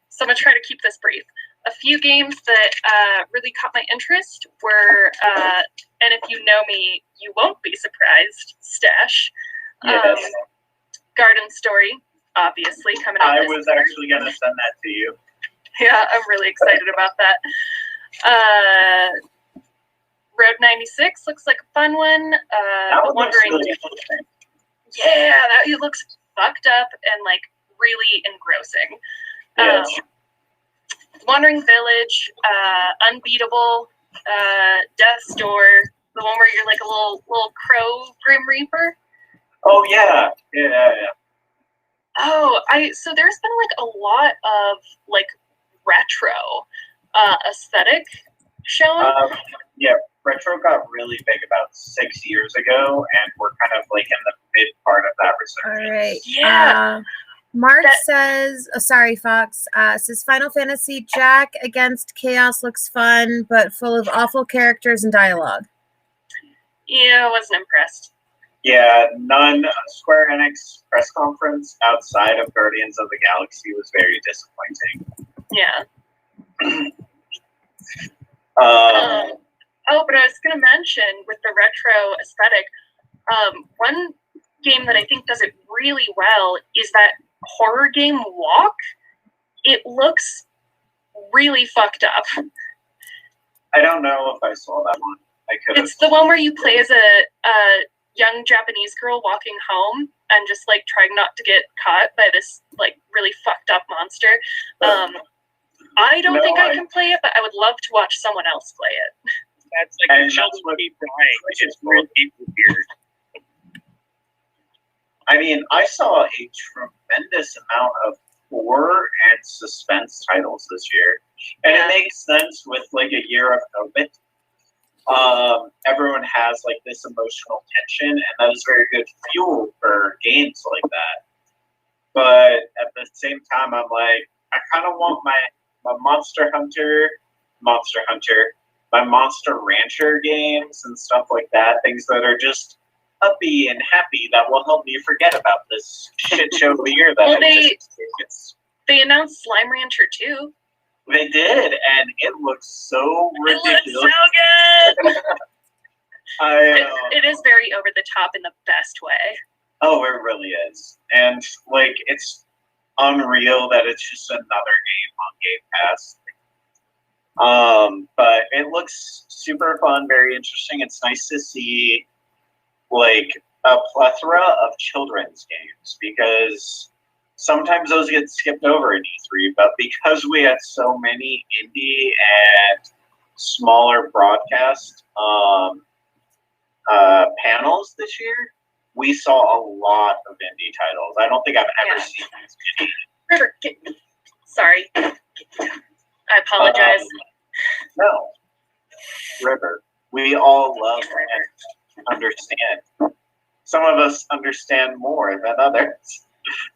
so I'm going to try to keep this brief. A few games that really caught my interest were, and if you know me, you won't be surprised, Stash. Yes. Garden Story, obviously, coming out I this was year. actually going to send that to you. Yeah, I'm really excited about that. Road 96 looks like a fun one. That The one looks Wandering really interesting. Yeah, that it looks fucked up and like really engrossing. Yes. Wandering Village, Unbeatable, Death's Door, the one where you're like a little crow Grim Reaper. Oh yeah. Yeah. Oh, so there's been like a lot of like retro aesthetic shown. Yeah, retro got really big about 6 years ago, and we're kind of like in the mid part of that resurgence. All right. Yeah. Mark That- says, sorry, Fox, says Final Fantasy Jack Against Chaos looks fun, but full of awful characters and dialogue. Yeah, I wasn't impressed. Yeah, none. Square Enix press conference outside of Guardians of the Galaxy was very disappointing. Yeah. But I was going to mention with the retro aesthetic, one game that I think does it really well is that horror game Walk. It looks really fucked up. I don't know if I saw that one. I could have. It's the one where you play as a young Japanese girl walking home and just like trying not to get caught by this like really fucked up monster. I don't think I can play it, but I would love to watch someone else play it. That's like the children keep dying, which is real deeply weird. I mean, I saw a tremendous amount of horror and suspense titles this year, and it makes sense with like a year of COVID. Everyone has like this emotional tension, and that is very good fuel for games like that. But at the same time, I'm like, I kind of want my Monster Hunter, my Monster Rancher games and stuff like that. Things that are just uppy and happy that will help me forget about this shit show of the year that Well, I just experienced. They announced Slime Rancher 2. They did, and it looks so ridiculous. It looks so good! It is very over the top in the best way. Oh, it really is. And, like, it's unreal that it's just another game on Game Pass. But it looks super fun, very interesting. It's nice to see, like, a plethora of children's games, because sometimes those get skipped over in E3, but because we had so many indie and smaller broadcast panels this year, we saw a lot of indie titles. I don't think I've ever seen this many. River, sorry. I apologize. No. River. We all love and understand. Some of us understand more than others.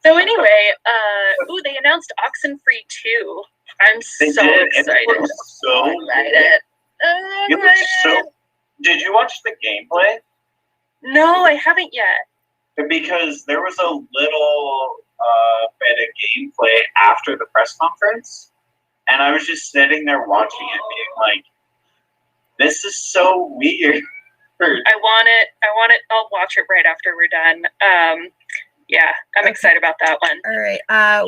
So anyway, they announced Oxenfree 2. I'm so excited. It looks so excited. It looks so. Did you watch the gameplay? No, I haven't yet. Because there was a little bit of gameplay after the press conference, and I was just sitting there watching it, being like, "This is so weird." I want it. I'll watch it right after we're done. Yeah, I'm excited about that one. All right.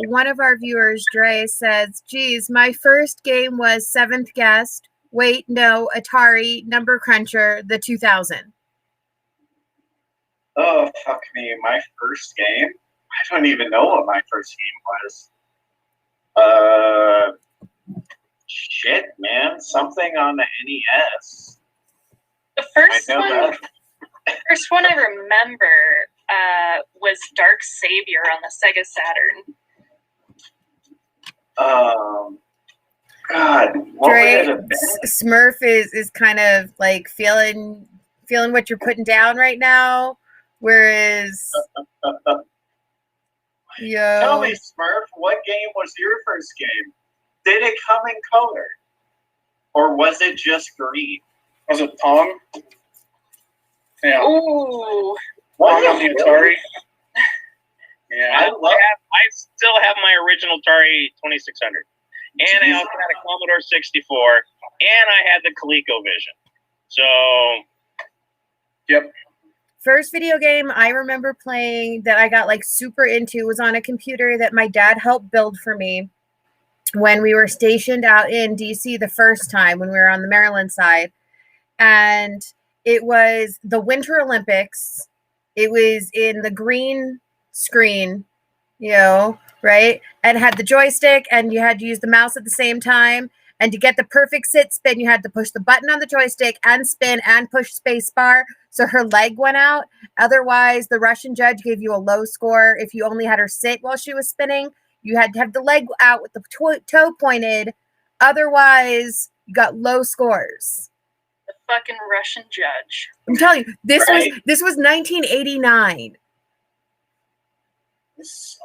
One of our viewers, Dre, says, geez, my first game was Seventh Guest. Wait, no, Atari, Number Cruncher, the 2000. Oh, fuck me. My first game? I don't even know what my first game was. Shit, man. Something on the NES. The first one I remember was Dark Savior on the Sega Saturn. God, what Dre, would it have been? Smurf is kind of like feeling what you're putting down right now, whereas Tell me, Smurf, what game was your first game? Did it come in color, or was it just green? Was it Pong? Yeah. Ooh. Pong on the Atari. Yeah. I still have my original Atari 2600. And I also had a Commodore 64. And I had the ColecoVision. So, yep. First video game I remember playing that I got like super into was on a computer that my dad helped build for me when we were stationed out in DC the first time when we were on the Maryland side. And it was the Winter Olympics. It was in the green screen, right? And it had the joystick, and you had to use the mouse at the same time. And to get the perfect sit spin, you had to push the button on the joystick and spin and push space bar. So her leg went out. Otherwise, the Russian judge gave you a low score. If you only had her sit while she was spinning, you had to have the leg out with the toe pointed. Otherwise, you got low scores. The fucking Russian judge. I'm telling you, this was 1989.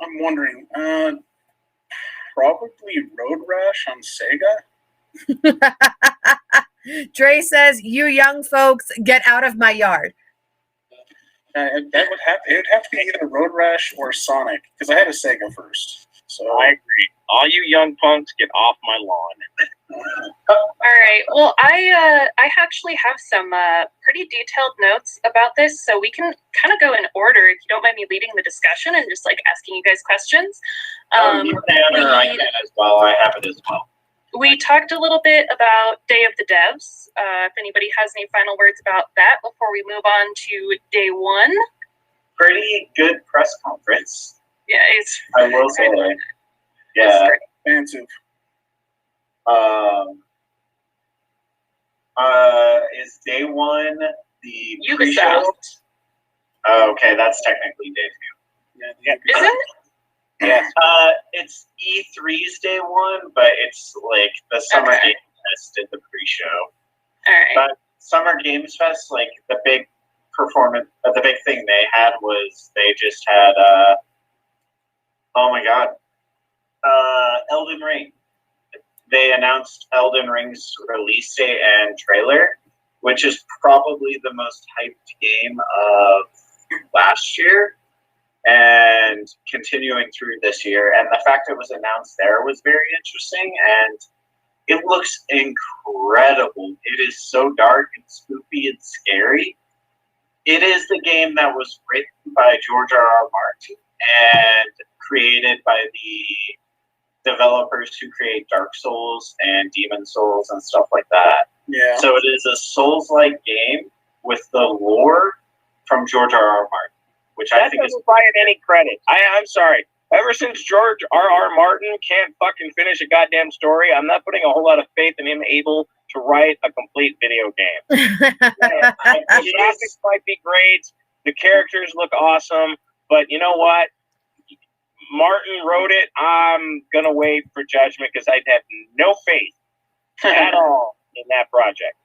I'm wondering, probably Road Rash on Sega. Dre says, "You young folks, get out of my yard." It would have to be either Road Rash or Sonic, because I had a Sega first. So I agree. All you young punks, get off my lawn. All right. Well, I actually have some pretty detailed notes about this, so we can kind of go in order if you don't mind me leading the discussion and just like asking you guys questions. You can, or I can as well. I have it as well. We talked a little bit about Day of the Devs. If anybody has any final words about that before we move on to day one. Pretty good press conference. Yeah, it's. I will say. Yeah. Expensive. Is day one the Ubisoft. pre-show? Oh, okay, that's technically day two. Yeah. Is it? Yeah. It's E3's day one, but it's like the Summer Okay. Games Fest did the pre-show. All right. But Summer Games Fest, like the big performance, the big thing they had was they just had, oh my god, Elden Ring. They announced Elden Ring's release date and trailer, which is probably the most hyped game of last year and continuing through this year. And the fact it was announced there was very interesting, and it looks incredible. It is so dark and spooky and scary. It is the game that was written by George R.R. Martin and created by the developers who create Dark Souls and Demon Souls and stuff like that. Yeah. So it is a Souls-like game with the lore from George R.R. Martin, which I That think is doesn't buy it any credit. I'm sorry. Ever since George R.R. Martin can't fucking finish a goddamn story, I'm not putting a whole lot of faith in him able to write a complete video game. The graphics might be great, the characters look awesome, but you know what? Martin wrote it. I'm gonna wait for judgment because I have no faith at all in that project.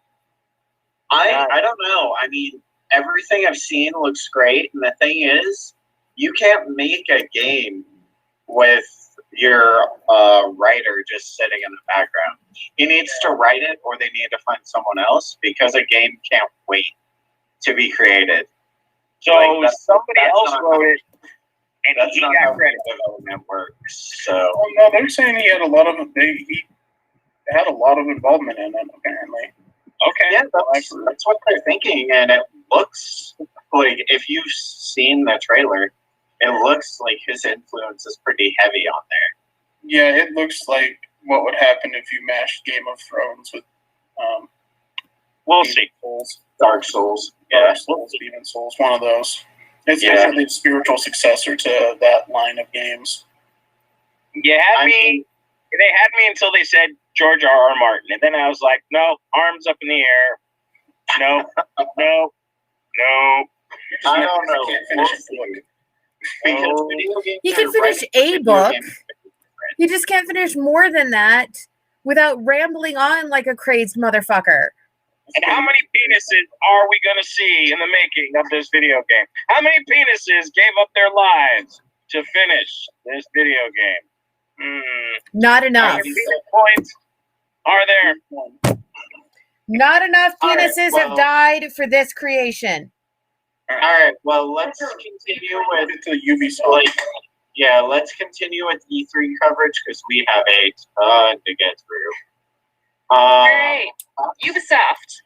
I don't know. I mean, everything I've seen looks great, and the thing is, you can't make a game with your writer just sitting in the background. He needs to write it, or they need to find someone else, because a game can't wait to be created. So somebody else wrote it, and That's he not got how credit. development works. So Well, no, they're saying he had a lot of he had a lot of involvement in it, apparently. Okay. yeah, that's what they're thinking, and it looks like, if you've seen the trailer, it looks like his influence is pretty heavy on there. Yeah, it looks like what would happen if you mashed Game of Thrones with We'll Demon see. Souls. Dark Souls, yeah. Dark Souls, Demon Souls, one of those. It's Yeah. definitely a spiritual successor to that line of games. You had I me. mean, They had me until they said George R.R. Martin, and then I was like, no, arms up in the air. No, no, no. I don't know. Can't We'll finish see. a book. Because Oh. video games You can are finish writing a video book. games. You just can't finish more than that without rambling on like a crazed motherfucker. And how many penises are we going to see in the making of this video game? How many penises gave up their lives to finish this video game? Not How enough. many penis points are there? Not enough All right, penises well- have died for this creation. All right, well, let's continue with To Ubisoft. let's continue with E3 coverage, because we have a ton to get through. All right. Ubisoft.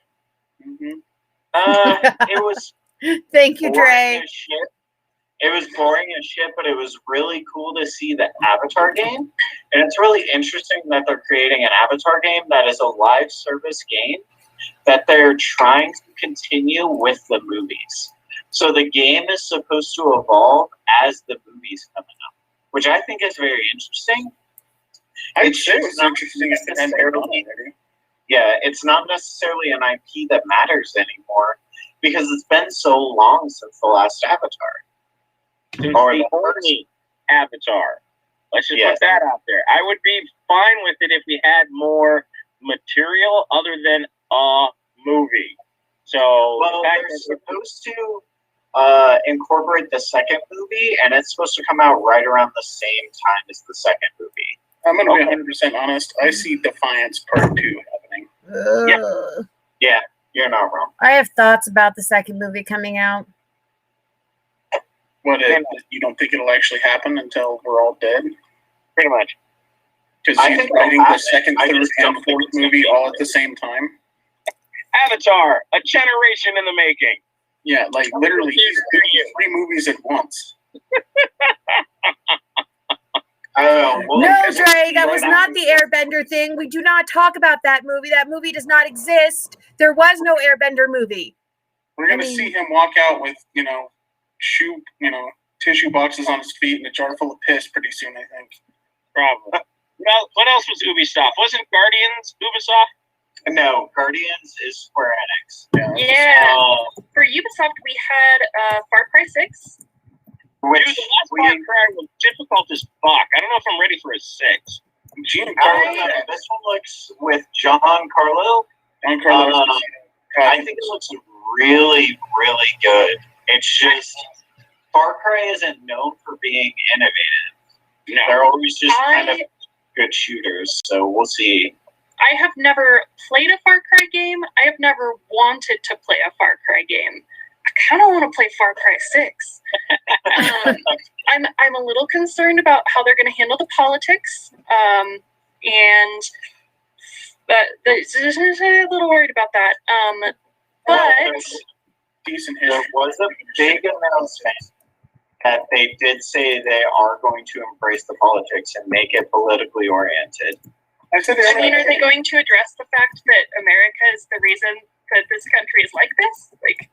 Mm-hmm. It was Thank you, boring Dre. as shit. It was boring as shit, but it was really cool to see the Avatar game. And it's really interesting that they're creating an Avatar game that is a live service game that they're trying to continue with the movies. So the game is supposed to evolve as the movies coming up, which I think is very interesting. I'd say it was interesting if it had aired on necessarily- already. Yeah, it's not necessarily an IP that matters anymore, because it's been so long since the last Avatar. Since Or the the first. only Avatar. Let's just Yes. put that out there. I would be fine with it if we had more material other than a movie. So Well, the fact they're that supposed to incorporate the second movie, and it's supposed to come out right around the same time as the second movie. I'm going to be 100% honest. I see Defiance Part 2 happening. Ugh. Yeah, you're not wrong. I have thoughts about the second movie coming out. You don't think it'll actually happen until we're all dead? pretty much. Because I he's think it'll writing the happen. second, I third, just don't and think fourth it's gonna movie be all at good. the same time. Avatar, a generation in the making. Yeah, like literally, he's doing 3 movies at once. I don't know. Well, No, because Dre, that right was not after- the Airbender thing. We do not talk about that movie. That movie does not exist. There was no Airbender movie. We're gonna I mean- see him walk out with, tissue boxes on his feet and a jar full of piss pretty soon, I think. Probably. Well, what else was Ubisoft? Wasn't Guardians Ubisoft? No, Guardians is Square Enix. Yeah. For Ubisoft, we had Far Cry 6. Which Dude, the last Far Cry was difficult as fuck. I don't know if I'm ready for a 6. I don't know. This one looks with John Carlo. John Carlos. I think it looks really, really good. It's just Far Cry isn't known for being innovative. No. They're always just kind of good shooters. So we'll see. I have never played a Far Cry game. I have never wanted to play a Far Cry game. I kind of want to play Far Cry 6. I'm a little concerned about how they're going to handle the politics, and a little worried about that. But Decent There history. was a big announcement that they did say they are going to embrace the politics and make it politically oriented. I said I mean, are they going to address the fact that America is the reason that this country is like this? Like,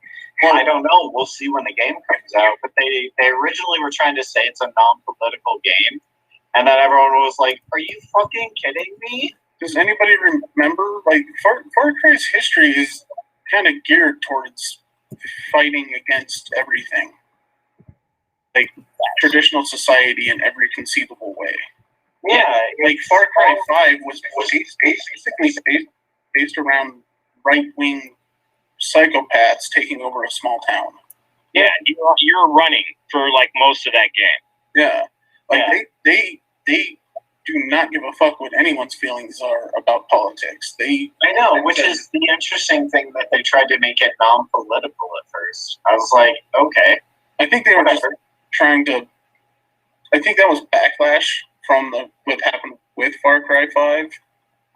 I don't know. We'll see when the game comes out. But they originally were trying to say it's a non-political game. And then everyone was like, are you fucking kidding me? Does anybody remember? Like, Far Cry's history is kind of geared towards fighting against everything. Like, traditional society in every conceivable way. Yeah. Like, Far Cry 5 was basically based around right-wing psychopaths taking over a small town. Yeah, you're running for like most of that game. Yeah. Like, they do not give a fuck what anyone's feelings are about politics. I know, which is the interesting thing that they tried to make it non-political at first. I was like, okay. I think they were just trying to. I think that was backlash from what happened with Far Cry 5.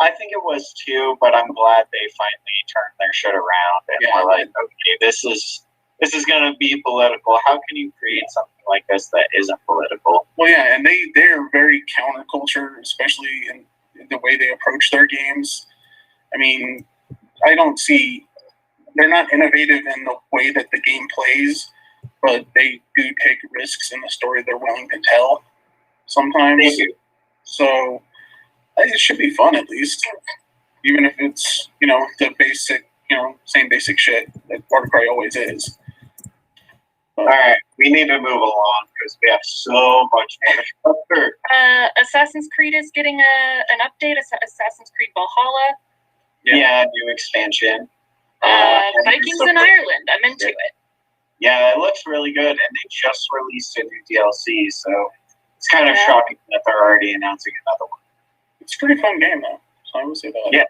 I think it was too, but I'm glad they finally turned their shit around and were like, okay, this is going to be political. How can you create something like this that isn't political? Well, yeah, and they're very counterculture, especially in the way they approach their games. I mean, I don't see. They're not innovative in the way that the game plays, but they do take risks in the story they're willing to tell sometimes. They do. So it should be fun at least, even if it's the basic same basic shit that Far Cry always is. All right, we need to move along because we have so much more to cover. Assassin's Creed is getting an update. Assassin's Creed Valhalla. Yeah, new expansion. Vikings in Ireland. I'm into it. Yeah, it looks really good, and they just released a new DLC, so it's kind of shocking that they're already announcing another one. It's a pretty fun game, though. So I would say that. Yeah.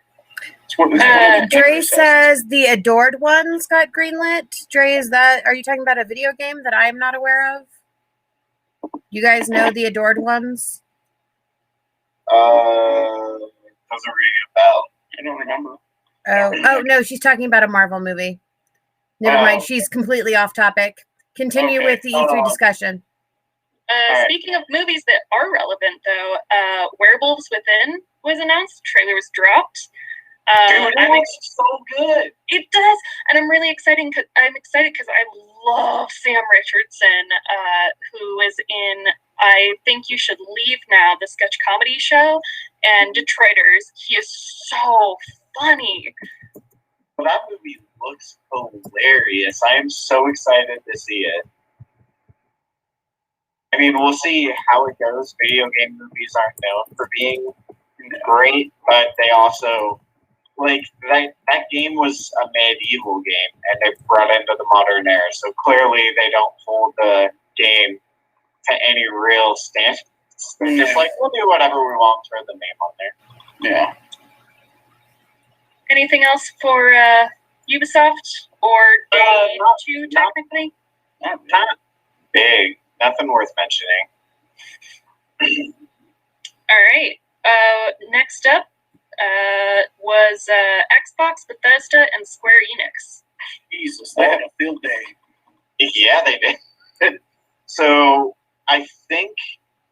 Dre says the Adored Ones got greenlit. Dre, are you talking about a video game that I am not aware of? You guys know the Adored Ones? Doesn't ring a bell. I don't remember. Oh no, she's talking about a Marvel movie. Never mind, she's completely off topic. Continue with the E3 discussion. Speaking of movies that are relevant, though, Werewolves Within was announced. The trailer was dropped. Dude, it looks so good. It does, and I'm really excited. I'm excited because I love Sam Richardson, who is in I Think You Should Leave Now, the sketch comedy show, and Detroiters. He is so funny. Well, that movie looks hilarious. I am so excited to see it. I mean, we'll see how it goes. Video game movies aren't known for being great, but they also, that game was a medieval game, and they brought it into the modern era. So clearly, they don't hold the game to any real standards. They're just like, we'll do whatever we want, throw the name on there. Yeah. Anything else for Ubisoft or Day 2, technically? Not big. Nothing worth mentioning. All right. Next up was Xbox, Bethesda, and Square Enix. Jesus, they had a field day. Yeah, they did. So I think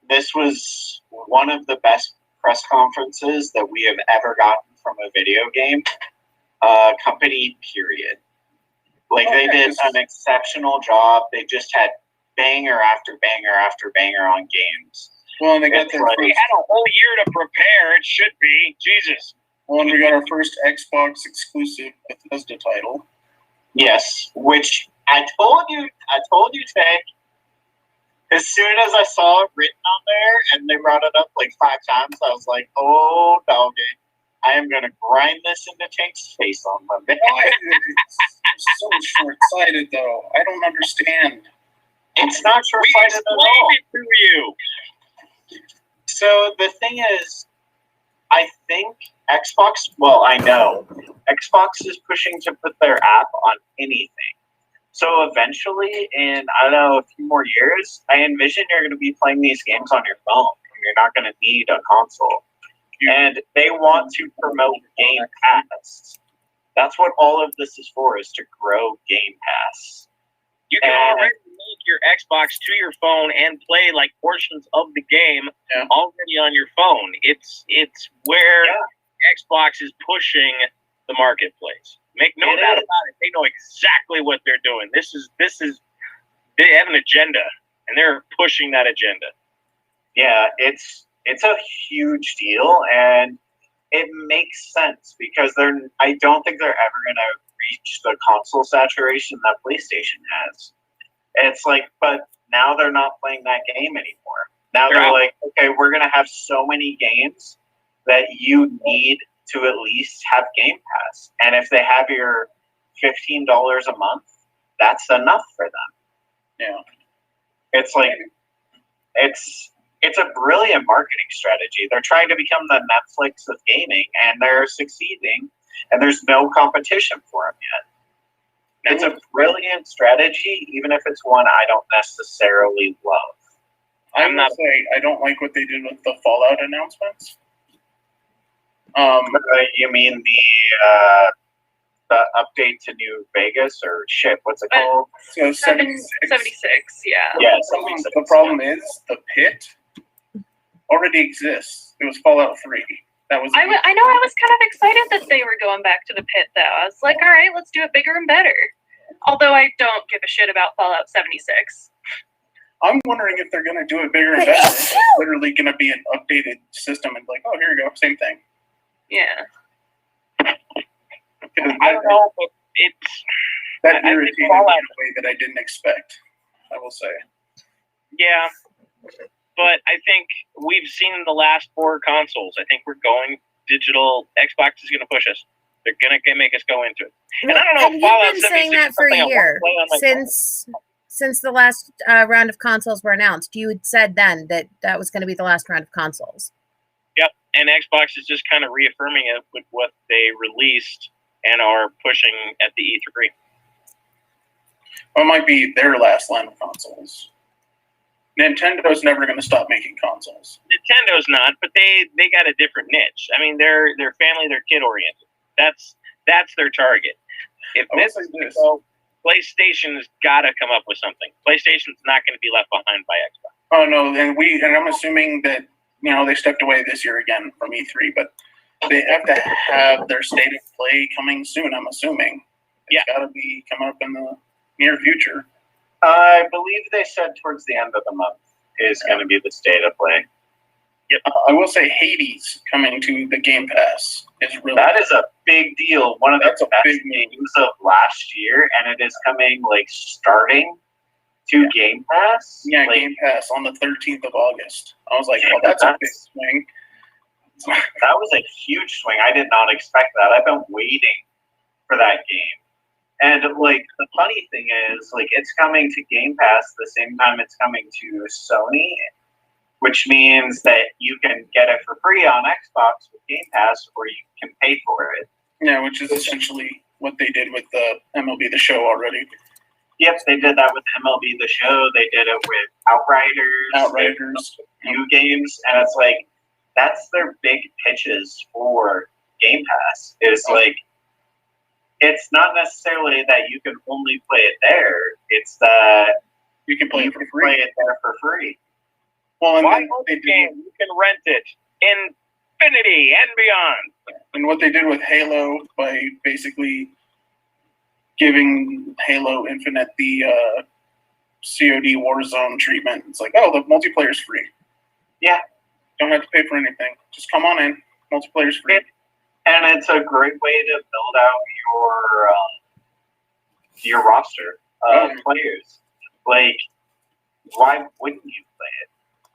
this was one of the best press conferences that we have ever gotten from a video game company, period. Like, they did an exceptional job. They just had banger after banger after banger on games. Well, and they got their like, We had a whole year to prepare. It should be. Jesus. well, and we got our first Xbox exclusive Bethesda title. Yes, which I told you today. As soon as I saw it written on there and they brought it up like 5 times, I was like, oh, doggy. I am going to grind this into Tank's face on Monday. It's so short-sighted, though. I don't understand. It's not We short-sighted at all. explained it to you. So the thing is, I think I know, Xbox is pushing to put their app on anything. So eventually, in, I don't know, a few more years, I envision you're going to be playing these games on your phone. You're not going to need a console. And they want to promote Game Pass. That's what all of this is for, is to grow Game Pass. You can already link your Xbox to your phone and play like portions of the game already on your phone. It's where Xbox is pushing the marketplace. Make no doubt about it. They know exactly what they're doing. This is they have an agenda and they're pushing that agenda. Yeah, it's a huge deal, and it makes sense because I don't think they're ever going to reach the console saturation that PlayStation has. It's like, but now they're not playing that game anymore. Now they're like, okay, we're going to have so many games that you need to at least have Game Pass. And if they have your $15 a month, that's enough for them. Yeah. It's like, it's a brilliant marketing strategy. They're trying to become the Netflix of gaming, and they're succeeding, and there's no competition for them yet. It's a brilliant strategy, even if it's one I don't necessarily love. I'm not saying I don't like what they did with the Fallout announcements. You mean the update to New Vegas, or shit, what's it called? So 76, yeah. Yeah, the problem is the pit already exists. It was Fallout 3. That was. I know I was kind of excited that they were going back to the pit, though. I was like, all right, let's do it bigger and better. Although I don't give a shit about Fallout 76. I'm wondering if they're going to do it bigger and better. It's literally going to be an updated system and like, oh, here you go, same thing. Yeah. I don't know, but that irritated me in a way that I didn't expect, I will say. Yeah, but I think we've seen the last 4 consoles. I think we're going digital. Xbox is going to push us. They're going to make us go into it. And I don't know if Fallout 76 you've been saying that for a year, since the last round of consoles were announced. You had said then that was going to be the last round of consoles. Yep, and Xbox is just kind of reaffirming it with what they released and are pushing at the E3. Well, it might be their last line of consoles. Nintendo's never going to stop making consoles. Nintendo's not, but they got a different niche. I mean, they're family, they're kid oriented. That's their target. If this is PlayStation's got to come up with something. PlayStation's not going to be left behind by Xbox. Oh no, and I'm assuming that they stepped away this year again from E3, but they have to have their state of play coming soon. I'm assuming it's got to be coming up in the near future. I believe they said towards the end of the month is going to be the state of play. Yep. I will say Hades coming to the Game Pass is really. That is a big deal. One of the best big games of last year, and it is coming starting to Game Pass. Yeah, Game Pass on the 13th of August. I was like, well, that's a big swing. That was a huge swing. I did not expect that. I've been waiting for that game. And, the funny thing is, it's coming to Game Pass the same time it's coming to Sony, which means that you can get it for free on Xbox with Game Pass, or you can pay for it. Yeah, which is essentially what they did with the MLB The Show already. Yep, they did that with MLB The Show. They did it with Outriders. New games. And it's that's their big pitches for Game Pass. It's not necessarily that you can only play it there. It's that you can play it for free. Play it there for free. Well, and Why then own they the did, game? You can rent it. Infinity and beyond. and what they did with Halo by basically giving Halo Infinite the COD Warzone treatment. It's like, oh, the multiplayer's free. Yeah. Don't have to pay for anything. Just come on in. Multiplayer's free. And it's a great way to build out your roster of players. Like, why wouldn't you play it?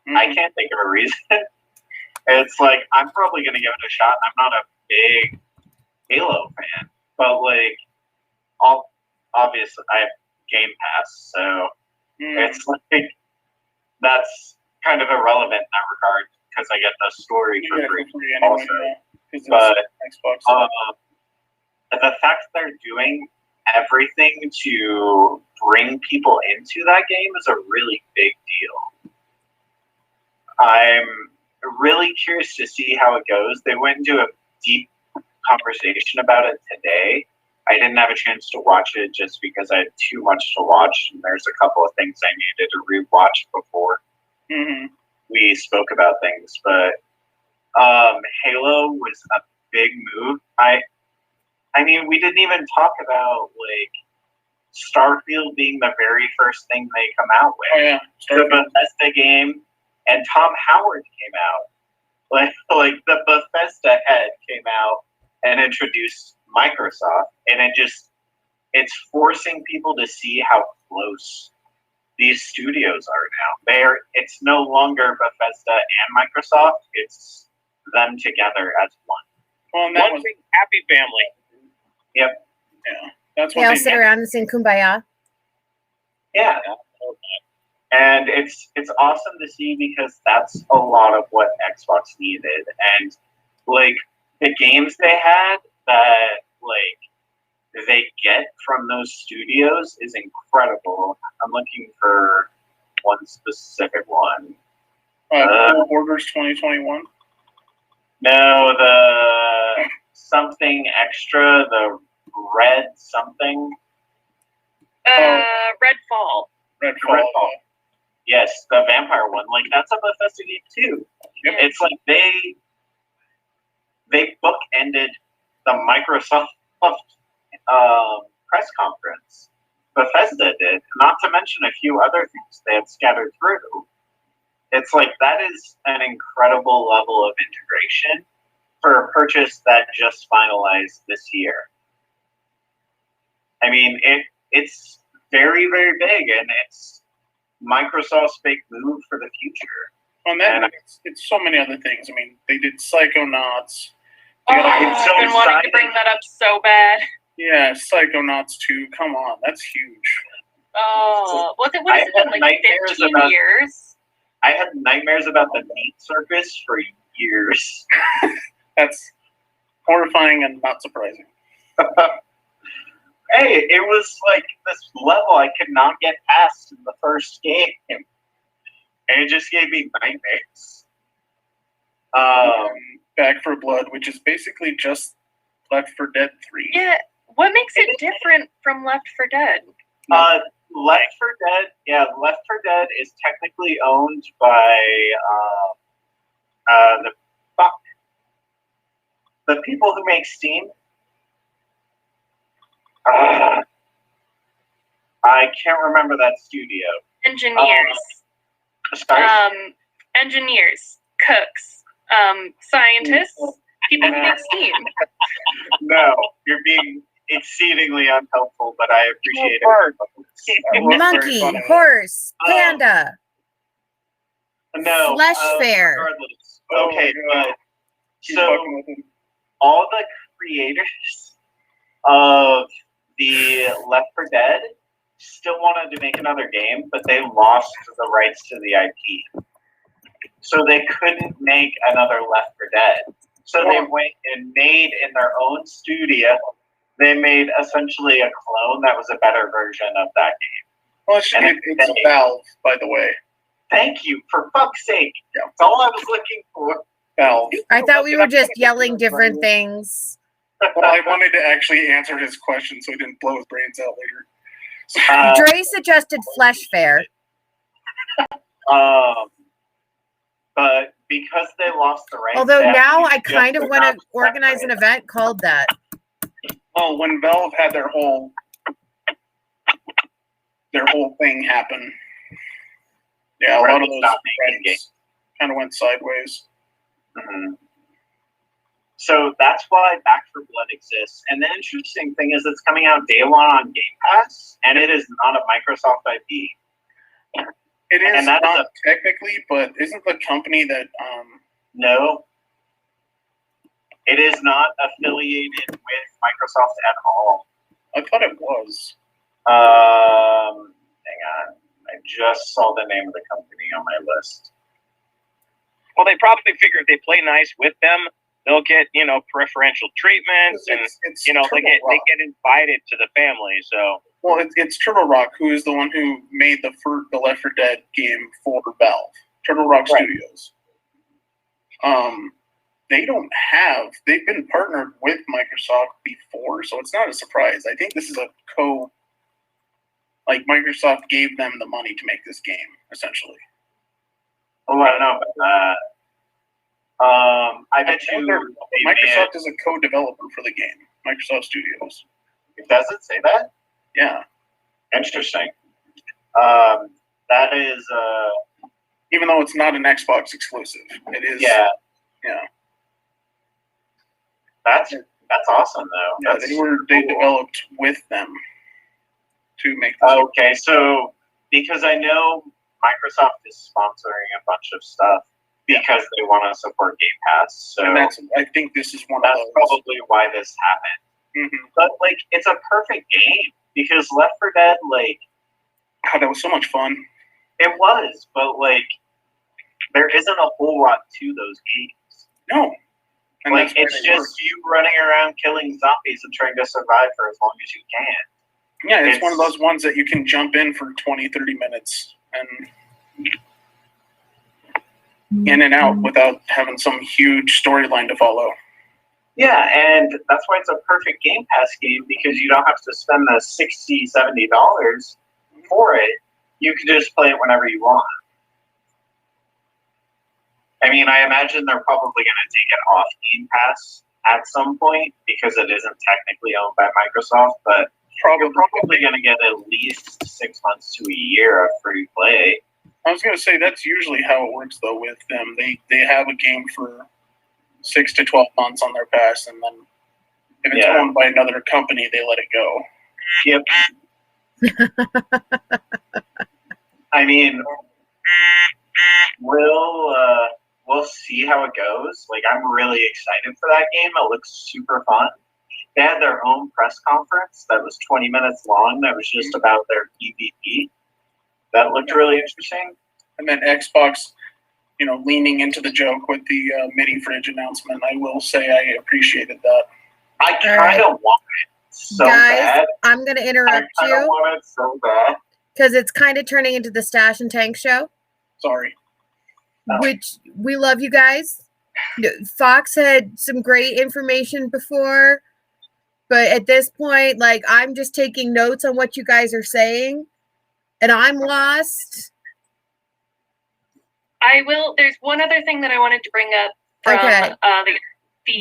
Mm-hmm. I can't think of a reason. It's like, I'm probably going to give it a shot. I'm not a big Halo fan, but like, obviously, I have Game Pass, so it's like, that's kind of irrelevant in that regard because I get the story for free anyway, also. Yeah, But Xbox. the fact that they're doing everything to bring people into that game is a really big deal. I'm really curious to see how it goes. They went into a deep conversation about it today. I didn't have a chance to watch it just because I had too much to watch, and there's a couple of things I needed to rewatch before we spoke about things. But Halo was a big move. I mean, we didn't even talk about like Starfield being the very first thing they come out with. Oh yeah, the Bethesda game, and Tom Howard came out. Like the Bethesda head came out and introduced Microsoft, and it's forcing people to see how close these studios are now. It's no longer Bethesda and Microsoft; it's them together as one. Well, and that was big happy family. Yep. Yeah, that's They what all they sit around and sing Kumbaya. Yeah. And it's awesome to see because that's a lot of what Xbox needed. And like the games they had that like they get from those studios is incredible. I'm looking for one specific one. Borders 2021. No, the something extra, the red something. Redfall. Redfall. Yes, the vampire one. Like that's a Bethesda game too. Yeah. It's like they bookended the Microsoft press conference. Bethesda did, not to mention a few other things they had scattered through. It's like that is an incredible level of integration for a purchase that just finalized this year. I mean, it's very, very big, and it's Microsoft's big move for the future. And it's so many other things. I mean, they did Psychonauts. I've been wanting to bring that up so bad. Yeah, Psychonauts 2. Come on, that's huge. Oh, what has it been, like 15 years? I had nightmares about the meat circus for years. That's horrifying and not surprising. Hey, it was like this level I could not get past in the first game. And it just gave me nightmares. Back 4 Blood, which is basically just Left 4 Dead 3. Yeah, what makes it different from Left 4 Dead? Left 4 Dead, Left 4 Dead is technically owned by the people who make Steam. I can't remember that studio. Engineers. Sorry? Engineers, cooks, scientists, people who make Steam. No, you're being exceedingly unhelpful, but I appreciate it. Monkey, horse, panda. No. Flesh Fair. Regardless. Okay, but so all the creators of the Left 4 Dead still wanted to make another game, but they lost the rights to the IP. So they couldn't make another Left 4 Dead. So they went and made in their own studio, they made essentially a clone that was a better version of that game. Well, it's Valve, by the way. Thank you, for fuck's sake. That's all I was looking for. Valve. I thought we were just yelling different things. Well, I wanted to actually answer his question so he didn't blow his brains out later. Dre suggested Flesh Fair. but because they lost the rights, Although they have to now use I kind just of want to enough organize an separate. event called that. Well, when Valve had their whole thing happen, yeah, a lot of those Stop making rights kind of went sideways. Mm-hmm. So that's why Back 4 Blood exists. And the interesting thing is it's coming out day one on Game Pass, and it is not a Microsoft IP. It is And that not is technically, but isn't the company that No. It is not affiliated with Microsoft at all. I thought it was. Hang on. I just saw the name of the company on my list. Well, they probably figure if they play nice with them, they'll get, preferential treatments, and It's they get invited to the family. So, well, it's Turtle Rock, who is the one who made the Left 4 Dead game for Valve. Turtle Rock Right. Studios. They've been partnered with Microsoft before, so it's not a surprise. I think this is Microsoft gave them the money to make this game, essentially. Oh, I don't know. I bet you Microsoft is a co-developer for the game. Microsoft Studios. It doesn't say that? Yeah. Interesting. That is Even though it's not an Xbox exclusive, it is. Yeah. Yeah. That's awesome though. Yeah, That's they cool. developed with them to make this. Okay, so because I know Microsoft is sponsoring a bunch of stuff because they want to support Game Pass. So And I think this is one of that's those. probably why this happened. Mm-hmm. But it's a perfect game because Left 4 Dead, God, that was so much fun. it was, but there isn't a whole lot to those games. No. And that's why it's they just work. you running around killing zombies and trying to survive for as long as you can. Yeah, it's one of those ones that you can jump in for 20, 30 minutes and in and out without having some huge storyline to follow. Yeah, and that's why it's a perfect Game Pass game because you don't have to spend the $60, $70 for it. You can just play it whenever you want. I mean, I imagine they're probably going to take it off Game Pass at some point because it isn't technically owned by Microsoft, but you're probably going to get at least 6 months to a year of free play. I was going to say that's usually how it works, though, with them. They have a game for 6 to 12 months on their pass, and then if it's owned by another company, they let it go. Yep. I mean, we'll see how it goes. I'm really excited for that game. It looks super fun. They had their own press conference that was 20 minutes long. That was just about their PvP. That looked really interesting. And then Xbox, leaning into the joke with the mini fridge announcement. I will say I appreciated that. I kind of want it so bad. I'm going to interrupt I you want it so bad because it's kind of turning into the Stash and Tank show. Sorry. Which we love you guys. Fox had some great information before, but at this point, I'm just taking notes on what you guys are saying, and I'm lost. There's one other thing that I wanted to bring up from the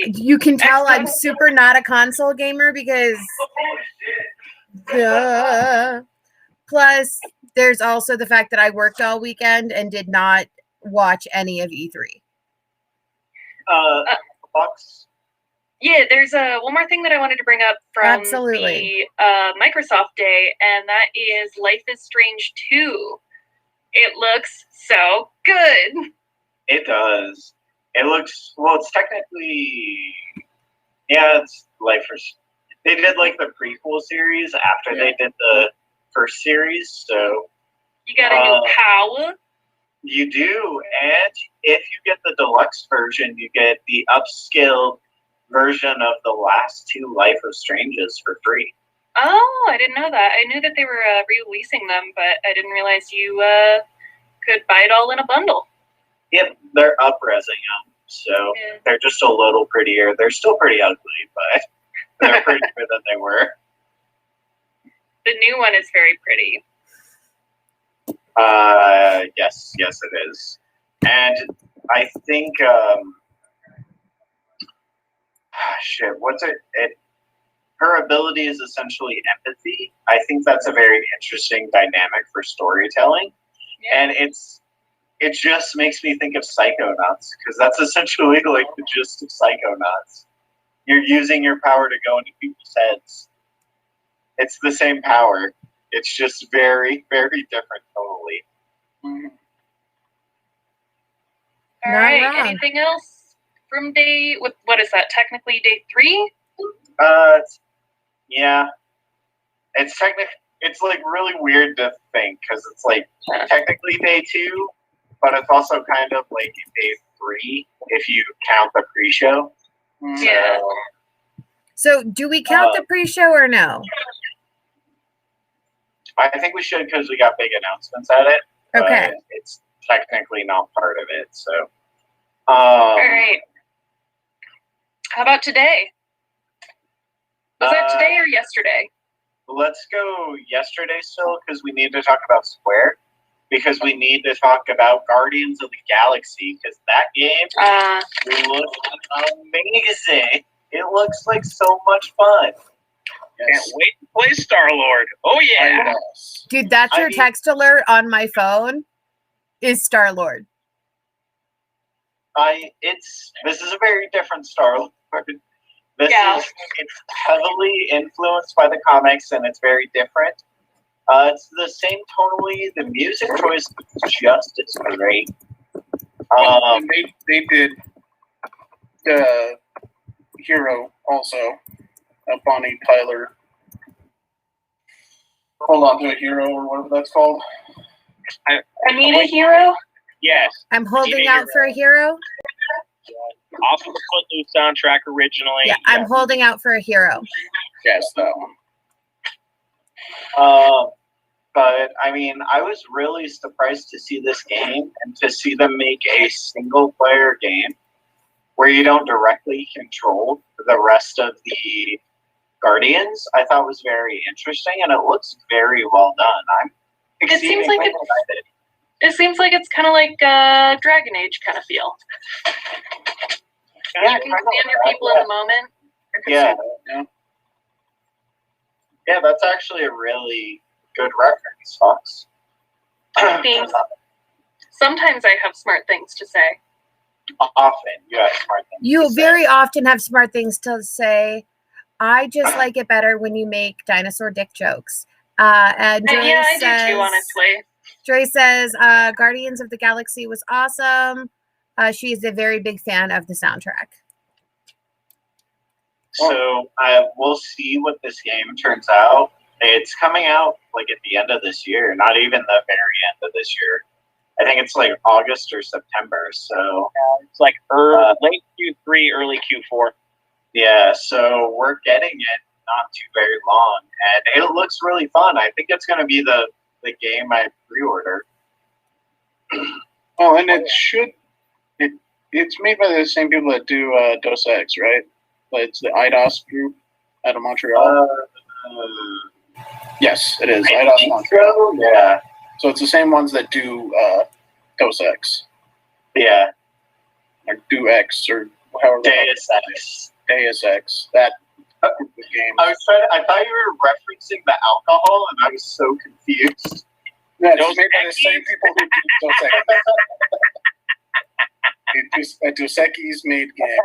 You can tell Xbox. I'm super not a console gamer because plus there's also the fact that I worked all weekend and did not watch any of E3. Fox? Yeah, there's one more thing that I wanted to bring up from the Microsoft Day, and that is Life is Strange 2. It looks so good. It does. It looks, it's technically, it's Life is. They did the prequel series after they did the first series, so. You got a new power? You do, and if you get the deluxe version, you get the upscaled version of the last 2 Life of Stranges for free. Oh, I didn't know that. I knew that they were releasing them, but I didn't realize you could buy it all in a bundle. Yep, they're up-resing them, so they're just a little prettier. They're still pretty ugly, but they're prettier than they were. The new one is very pretty. Yes, it is. And I think, what's it? Her ability is essentially empathy. I think that's a very interesting dynamic for storytelling. Yeah. And it just makes me think of Psychonauts, because that's essentially like the gist of Psychonauts. You're using your power to go into people's heads. It's the same power. It's just very, very different totally. Mhm. All Not right. wrong. Anything else from day? What is that? Technically day 3. Yeah. It's like really weird to think, because it's like technically day 2, but it's also kind of like day 3 if you count the pre-show. Yeah. So, do we count the pre-show or no? I think we should, because we got big announcements at it. Okay. But it's technically not part of it. So. All right. How about today? Was that today or yesterday? Let's go yesterday still, because we need to talk about Square. Because we need to talk about Guardians of the Galaxy, because that game looks amazing. It looks like so much fun. Can't wait to play Star-Lord. Oh, yeah. Yes. Dude, that's your text alert on my phone is Star-Lord. This is a very different Star-Lord. Yeah. It's heavily influenced by the comics, and it's very different. It's the same tonally. The music choice is just as great. And they did the Hero also. Bonnie Tyler. Hold on to a Hero or whatever that's called. I need a hero. Yes. I'm holding Need a out hero. for a hero. Awesome Footloose soundtrack originally. Yeah, I'm holding out for a hero. Yes, that one. But I mean, I was really surprised to see this game and to see them make a single-player game where you don't directly control the rest of the Guardians. I thought was very interesting, and it looks very well done. I'm seems like exceedingly excited. It seems like it's kind of like Dragon Age kind of feel. Yeah, You can command your people in the moment. Yeah. Yeah. Yeah, that's actually a really good reference, Fox. Thanks. Sometimes I have smart things to say. Often, you have smart things You to say. very often have smart things to say. I just like it better when you make dinosaur dick jokes. And Dre Yeah, I says, do too, honestly. Dre says, Guardians of the Galaxy was awesome. She is a very big fan of the soundtrack. So we'll see what this game turns out. It's coming out like at the end of this year, not even the very end of this year. I think it's like August or September. So It's like late Q3, early Q4. yeah, so we're getting it not too very long, and it looks really fun. I think it's going to be the game I pre-order. Oh, and it's made by the same people that do Dos Ex, right? But it's the IDOS group out of Montreal. Yes, it is. I IDOS think Montreal. so, yeah. So it's the same ones that do Dos Ex. Yeah. Or Do X, or however. Deus Ex. Deus Ex. That group of games. I thought you were referencing the alcohol, and I was so confused. Yeah, it's Dos made by the same people who do Dos Ex. A Dos Equis made game.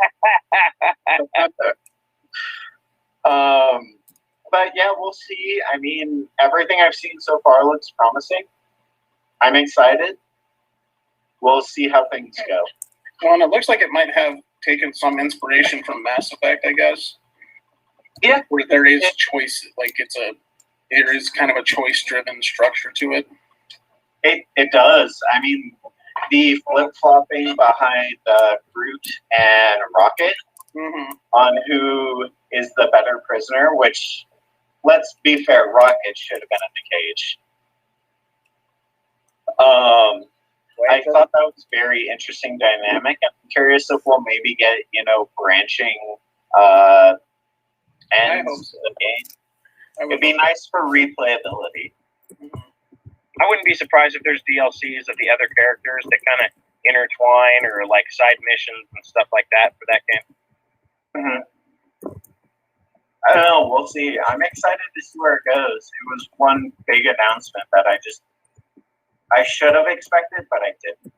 But yeah, we'll see. I mean, everything I've seen so far looks promising. I'm excited. We'll see how things go. Well, and it looks like it might have taken some inspiration from Mass Effect, I guess. Yeah. Where there is choice, like there is kind of a choice-driven structure to it. It does. I mean, the flip-flopping behind Groot and Rocket on who is the better prisoner, which, let's be fair, Rocket should have been in the cage. I thought that was very interesting dynamic. I'm curious if we'll maybe get, branching ends of the game. It'd be nice for replayability. I wouldn't be surprised if there's DLCs of the other characters that kind of intertwine or like side missions and stuff like that for that game. Mm-hmm. I don't know. We'll see. I'm excited to see where it goes. It was one big announcement that I should have expected, but I didn't.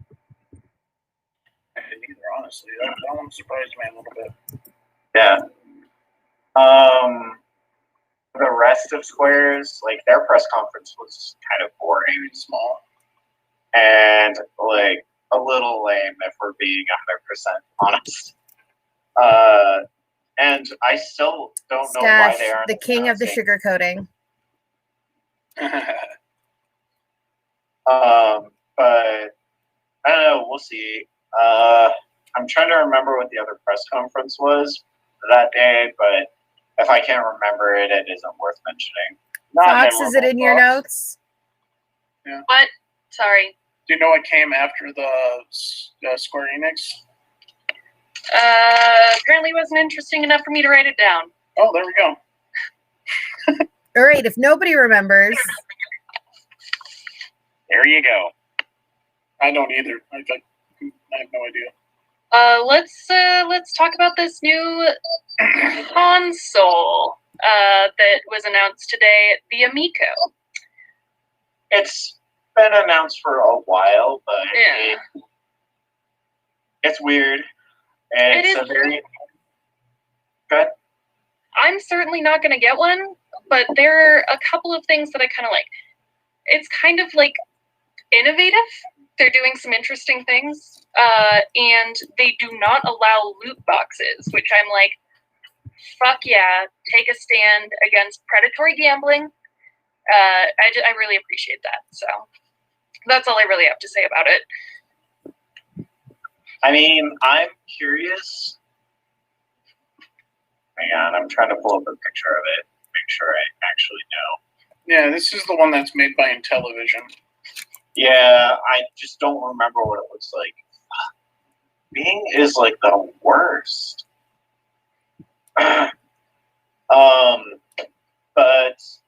I didn't either, honestly. That one surprised me a little bit. Yeah. The rest of Square's, like, their press conference was kind of boring and small. And, like, a little lame if we're being 100% honest. And I still don't know why they aren't the king of the sugarcoating. But I don't know. We'll see. I'm trying to remember what the other press conference was that day, but if I can't remember it, it isn't worth mentioning. Fox, is it in your notes? Yeah. What? Sorry. Do you know what came after the Square Enix? Apparently wasn't interesting enough for me to write it down. Oh, there we go. All right, if nobody remembers. There you go. I don't either. I have no idea. Let's talk about this new console that was announced today, the Amico. It's been announced for a while, but Yeah. it's weird. And it's a very good. I'm certainly not going to get one, but there are a couple of things that I kind of like. It's kind of like innovative. They're doing some interesting things, and they do not allow loot boxes, which I'm like, fuck yeah, take a stand against predatory gambling. I really appreciate that. So that's all I really have to say about it. I mean, I'm curious. Hang on, I'm trying to pull up a picture of it, make sure I actually know. Yeah, this is the one that's made by Intellivision. Yeah, I just don't remember what it looks like. Bing is like the worst. But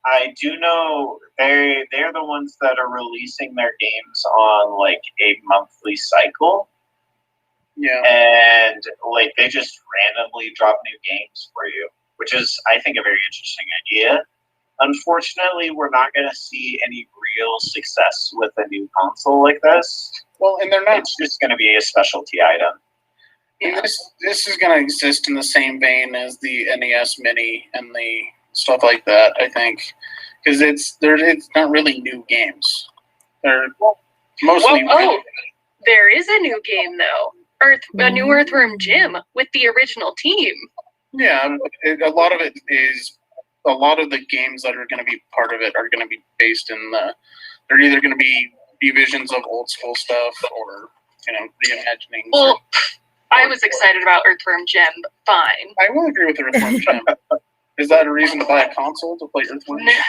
I do know they're the ones that are releasing their games on like a monthly cycle. Yeah. And like they just randomly drop new games for you, which is I think a very interesting idea. Unfortunately, we're not going to see any real success with a new console like this. Well, and they're not. It's just going to be a specialty item. Yeah. This is going to exist in the same vein as the NES Mini and the stuff like that, I think, because it's not really new games. They're mostly. There is a new game though. A new Earthworm Jim with the original team. Yeah, a lot of it is. A lot of the games that are going to be part of it are going to be based in they're either going to be revisions of old school stuff or, reimagining. Well, I was excited about Earthworm Jim, but fine. I will agree with Earthworm Jim. Is that a reason to buy a console to play Earthworm Jim?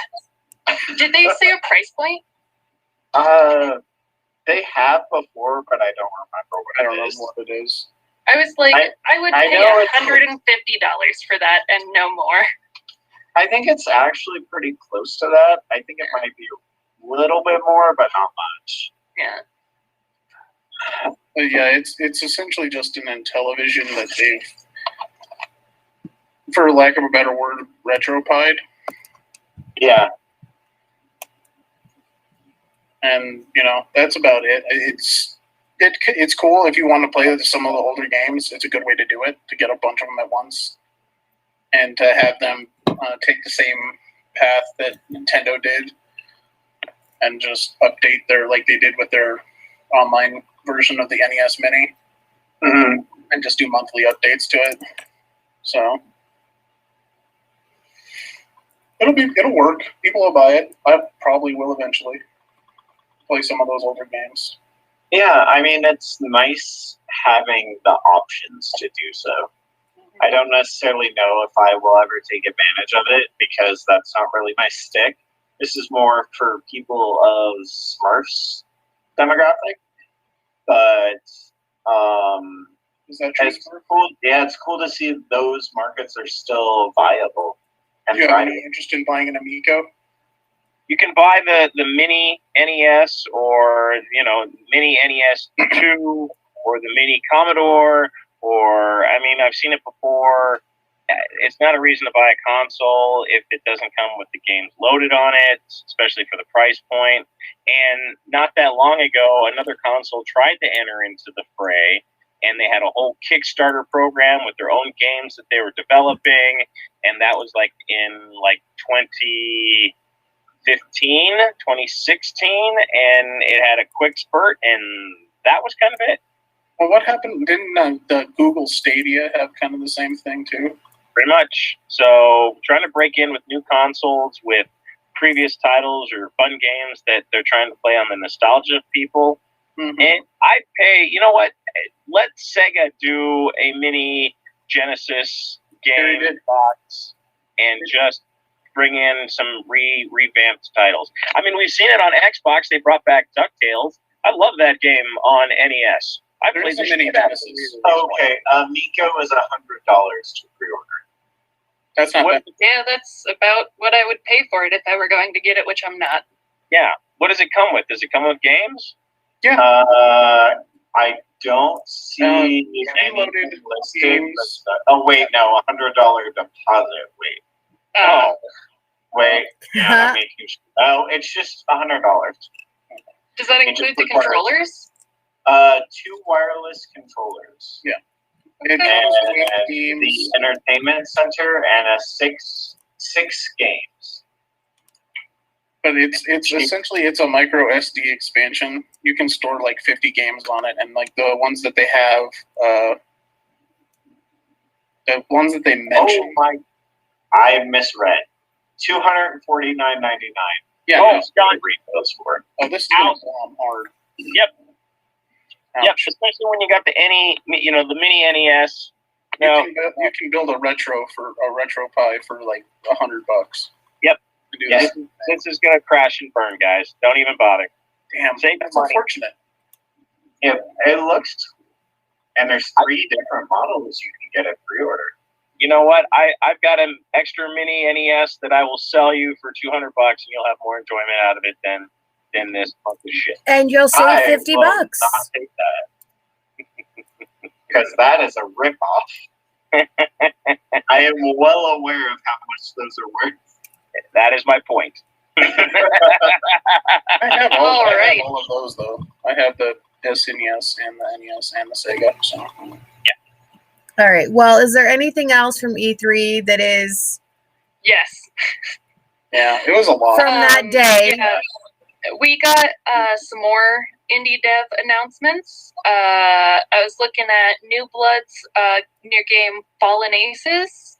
Did they say a price point? They have before, but I don't remember what it is. I was like, I would pay $150 for that and no more. I think it's actually pretty close to that. I think it might be a little bit more, but not much. Yeah. Yeah, it's essentially just an Intellivision that they've, for lack of a better word, retropied. Yeah. And that's about it. It's cool if you want to play some of the older games. It's a good way to do it, to get a bunch of them at once, and to have them take the same path that Nintendo did, and just update like they did with their online version of the NES Mini, and just do monthly updates to it. So it'll work. People will buy it. I probably will eventually play some of those older games. Yeah, I mean, it's nice having the options to do so. I don't necessarily know if I will ever take advantage of it because that's not really my stick. This is more for people of Smurfs demographic. But is that true? It's cool. Yeah, it's cool to see those markets are still viable. And do you have any interest in buying an Amico? You can buy the mini NES or Mini NES 2 or the mini Commodore, or I mean, I've seen it before. It's not a reason to buy a console if it doesn't come with the games loaded on it, especially for the price point. And not that long ago, another console tried to enter into the fray, and they had a whole Kickstarter program with their own games that they were developing, and that was like in like 2015, 2016, and it had a quick spurt, and that was kind of it. Well, what happened? Didn't the Google Stadia have kind of the same thing too? Pretty much. So trying to break in with new consoles with previous titles or fun games that they're trying to play on the nostalgia of people. Mm-hmm. And I'd pay, you know what? Let Sega do a mini Genesis game box and just bring in some revamped titles. I mean, we've seen it on Xbox. They brought back DuckTales. I love that game on NES. I played the mini Genesis. Okay, Miko is $100 to pre-order. That's not bad. Yeah, that's about what I would pay for it if I were going to get it, which I'm not. Yeah. What does it come with? Does it come with games? Yeah. I don't see any loaded listed. games. Oh wait, no, $100 deposit. Wait. Yeah, that makes you. Oh, it's just $100. Does that include the controllers? 2 wireless controllers. Yeah. And the entertainment center and a six games. But it's essentially it's a micro SD expansion. You can store like 50 games on it, and like the ones that they have, the ones that they mentioned. Oh my! I misread. $249.99. Yeah. Oh, God, read those for it. Oh, this is gonna bomb hard. Yep. Ouch. Yep. Especially when you got the the mini NES. You can build a retro Pi for like $100. Yep. Yeah. This is gonna crash and burn, guys. Don't even bother. Damn, Save that's money. unfortunate. It looks, and there's 3 different models you can get at pre-order. You know what? I've got an extra mini NES that I will sell you for $200, and you'll have more enjoyment out of it than this punk of shit. And you'll save $50. Not take that because that is a ripoff. I am well aware of how much those are worth. That is my point. I have all right. of those though. I have the SNES and the NES and the Sega. So All right. Well, is there anything else from E3 that is Yes. yeah, it was a lot. from that day? Yeah. We got some more indie dev announcements. I was looking at New Blood's new game Fallen Aces.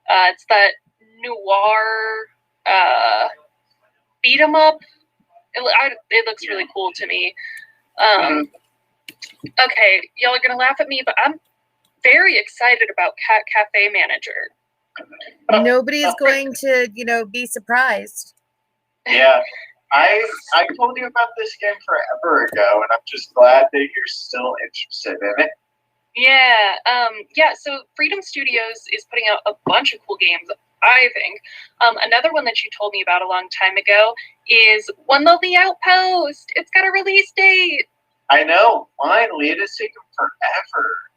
It's that noir beat 'em up. It looks really cool to me. Okay, y'all are gonna laugh at me, but I'm very excited about Cat Cafe Manager. Nobody's going to, be surprised. Yeah. I told you about this game forever ago, and I'm just glad that you're still interested in it. Yeah, so Freedom Studios is putting out a bunch of cool games, I think. Another one that you told me about a long time ago is One Lonely Outpost. It's got a release date. I know. Finally, it has taken forever.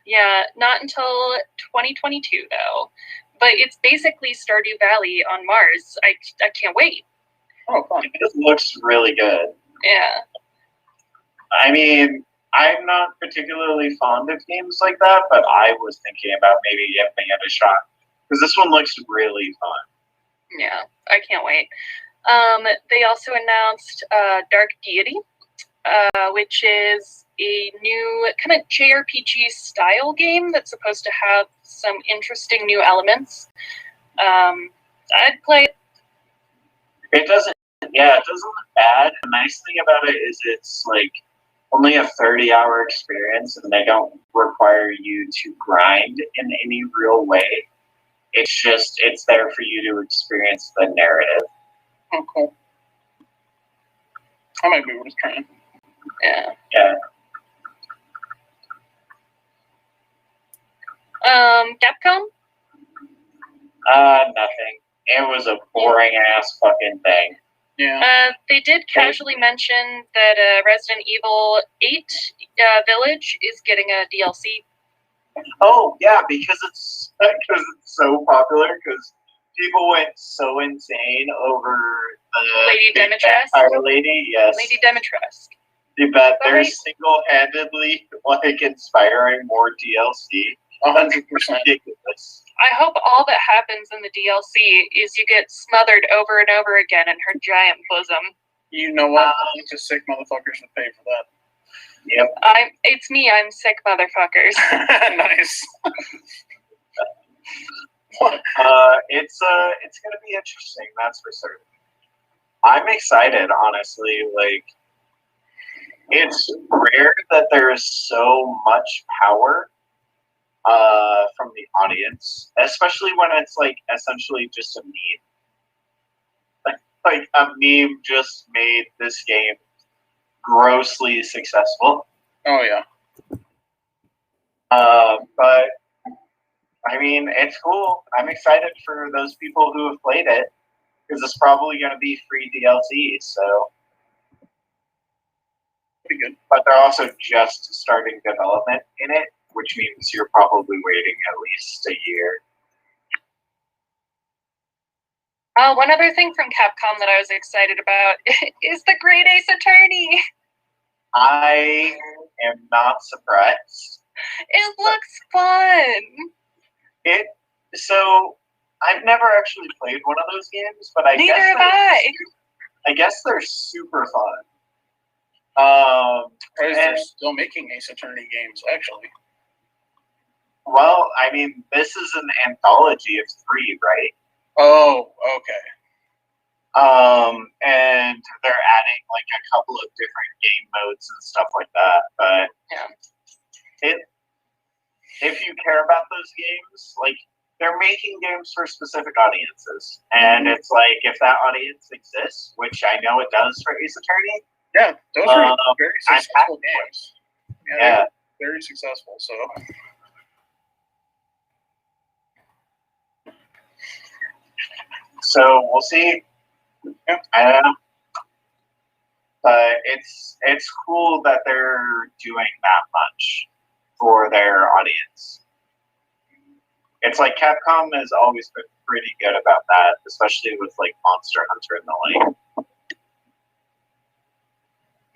Yeah, not until 2022, though. But it's basically Stardew Valley on Mars. I can't wait. Oh, fun. It looks really good. Yeah. I mean, I'm not particularly fond of games like that, but I was thinking about maybe giving it a shot. Because this one looks really fun. Yeah, I can't wait. They also announced Dark Deity, which is a new kind of JRPG style game that's supposed to have some interesting new elements. I'd play it. It doesn't look bad. The nice thing about it is it's like only a 30-hour experience, and they don't require you to grind in any real way. It's there for you to experience the narrative. Oh, cool. I might be worth trying. Yeah. Yeah. Capcom? Nothing. It was a boring ass fucking thing. Yeah. They did casually mention that Resident Evil 8 Village is getting a DLC. Oh yeah, because it's so popular. Because people went so insane over the Lady big Demetress. vampire lady. Yes, Lady Demetress. But they're Right. single-handedly like inspiring more DLC. 100%. Ridiculous. I hope all that happens in the DLC is you get smothered over and over again in her giant bosom. You know what? I think the sick motherfuckers would pay for that. Yep. It's me, I'm sick motherfuckers. Nice. It's gonna be interesting, that's for certain. I'm excited, honestly. Like, it's rare that there's so much power from the audience, especially when it's like essentially just a meme. Like a meme just made this game grossly successful. Oh yeah. But I mean, it's cool. I'm excited for those people who have played it because it's probably going to be free DLC. So, Pretty good. but they're also just starting development in it, which means you're probably waiting at least a year. One other thing from Capcom that I was excited about is the Great Ace Attorney. I am not surprised. It looks fun. So I've never actually played one of those games, but Neither have I. I guess they're super fun. Surprised and- they're still making Ace Attorney games, actually. Well, I mean, this is an anthology of 3, right? Oh, okay. And they're adding like a couple of different game modes and stuff like that. But Yeah. if you care about those games, like they're making games for specific audiences, and it's like if that audience exists, which I know it does for Ace Attorney. Yeah, those are very I'm successful happy. games. Yeah. Very successful. So. So we'll see. Yeah. I don't know. But it's cool that they're doing that much for their audience. It's like Capcom has always been pretty good about that, especially with like Monster Hunter and the like.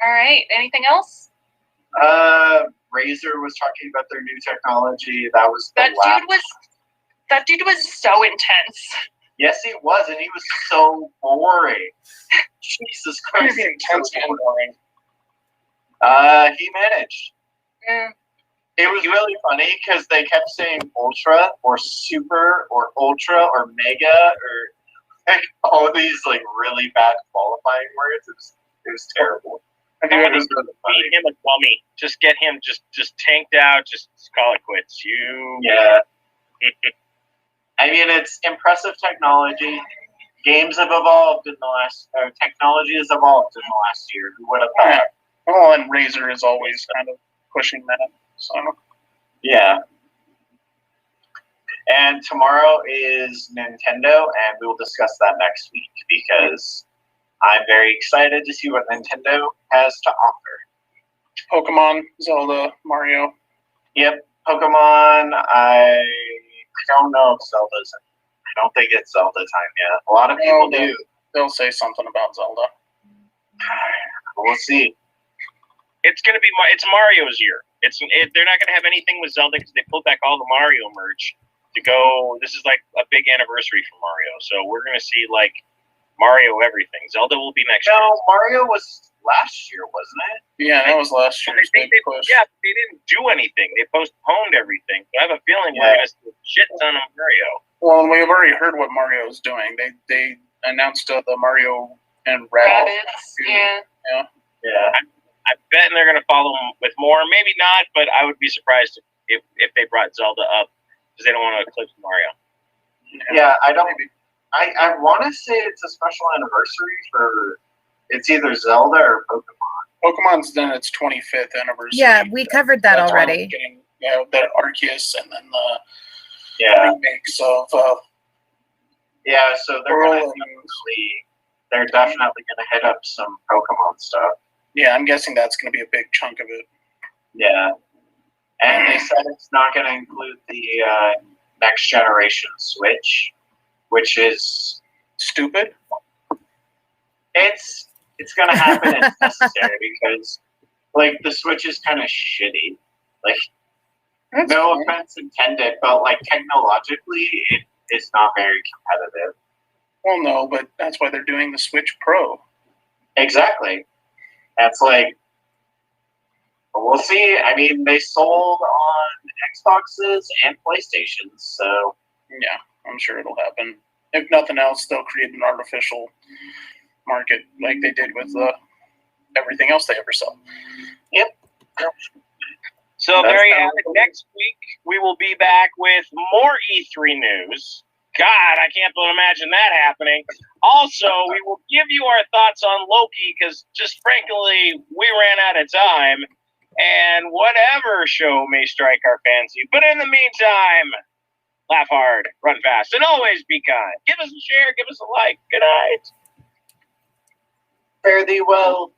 All right. Anything else? Razer was talking about their new technology. That was the That dude was so intense. Yes, he was, and he was so boring. Jesus Christ. Pretty intense and boring. He managed. Yeah. It was really funny because they kept saying ultra or super or ultra or mega or like all these like really bad qualifying words. It was terrible. I think it was beat him a dummy. Just get him just tanked out. Just call it quits. Yeah. I mean, it's impressive technology. Games have evolved in the last. Technology has evolved in the last year. Who would have thought? Well, and Razer is always kind of pushing that. So. Yeah. And tomorrow is Nintendo, and we will discuss that next week because I'm very excited to see what Nintendo has to offer. Pokemon, Zelda, Mario. Yep, Pokemon. I don't know if Zelda's. I don't think it's Zelda time yet. A lot of people do. They'll say something about Zelda. We'll see. It's gonna be. It's Mario's year. They're not gonna have anything with Zelda because they pulled back all the Mario merch to go. This is like a big anniversary for Mario, so we're gonna see like Mario everything. Zelda will be next year. No, Mario was last year, wasn't it? Yeah, that was last year's big push. Yeah, they didn't do anything. They postponed everything. So I have a feeling we're gonna see a shit ton of Mario. Well, we've already heard what Mario is doing. They announced the Mario and Rabbits. Yeah. Yeah. I bet they're going to follow them with more. Maybe not, but I would be surprised if they brought Zelda up because they don't want to eclipse Mario. Yeah, I don't. I want to say it's a special anniversary for. It's either Zelda or Pokemon. Pokemon's done its 25th anniversary. Yeah, we covered that That's why already. we're getting, that Arceus and then the Yeah. remakes of Yeah, so they're Pearl going to and definitely they're definitely going to hit up some Pokemon stuff. Yeah, I'm guessing that's going to be a big chunk of it. Yeah. And they said it's not going to include the next generation Switch, which is stupid. It's going to happen. It's necessary because, like, the Switch is kind of shitty. Like, That's no fine. offense intended, but like technologically, it is not very competitive. Well, no, but that's why they're doing the Switch Pro. Exactly. That's like, we'll see. I mean, they sold on Xboxes and PlayStations, so Yeah, I'm sure it'll happen. If nothing else, they'll create an artificial market like they did with everything else they ever sell. yep. So there you have it. Next week, we will be back with more E3 news. God, I can't imagine that happening. Also, we will give you our thoughts on Loki because, just frankly, we ran out of time. And whatever show may strike our fancy. But in the meantime, laugh hard, run fast, and always be kind. Give us a share, give us a like. Good night. Fare thee well.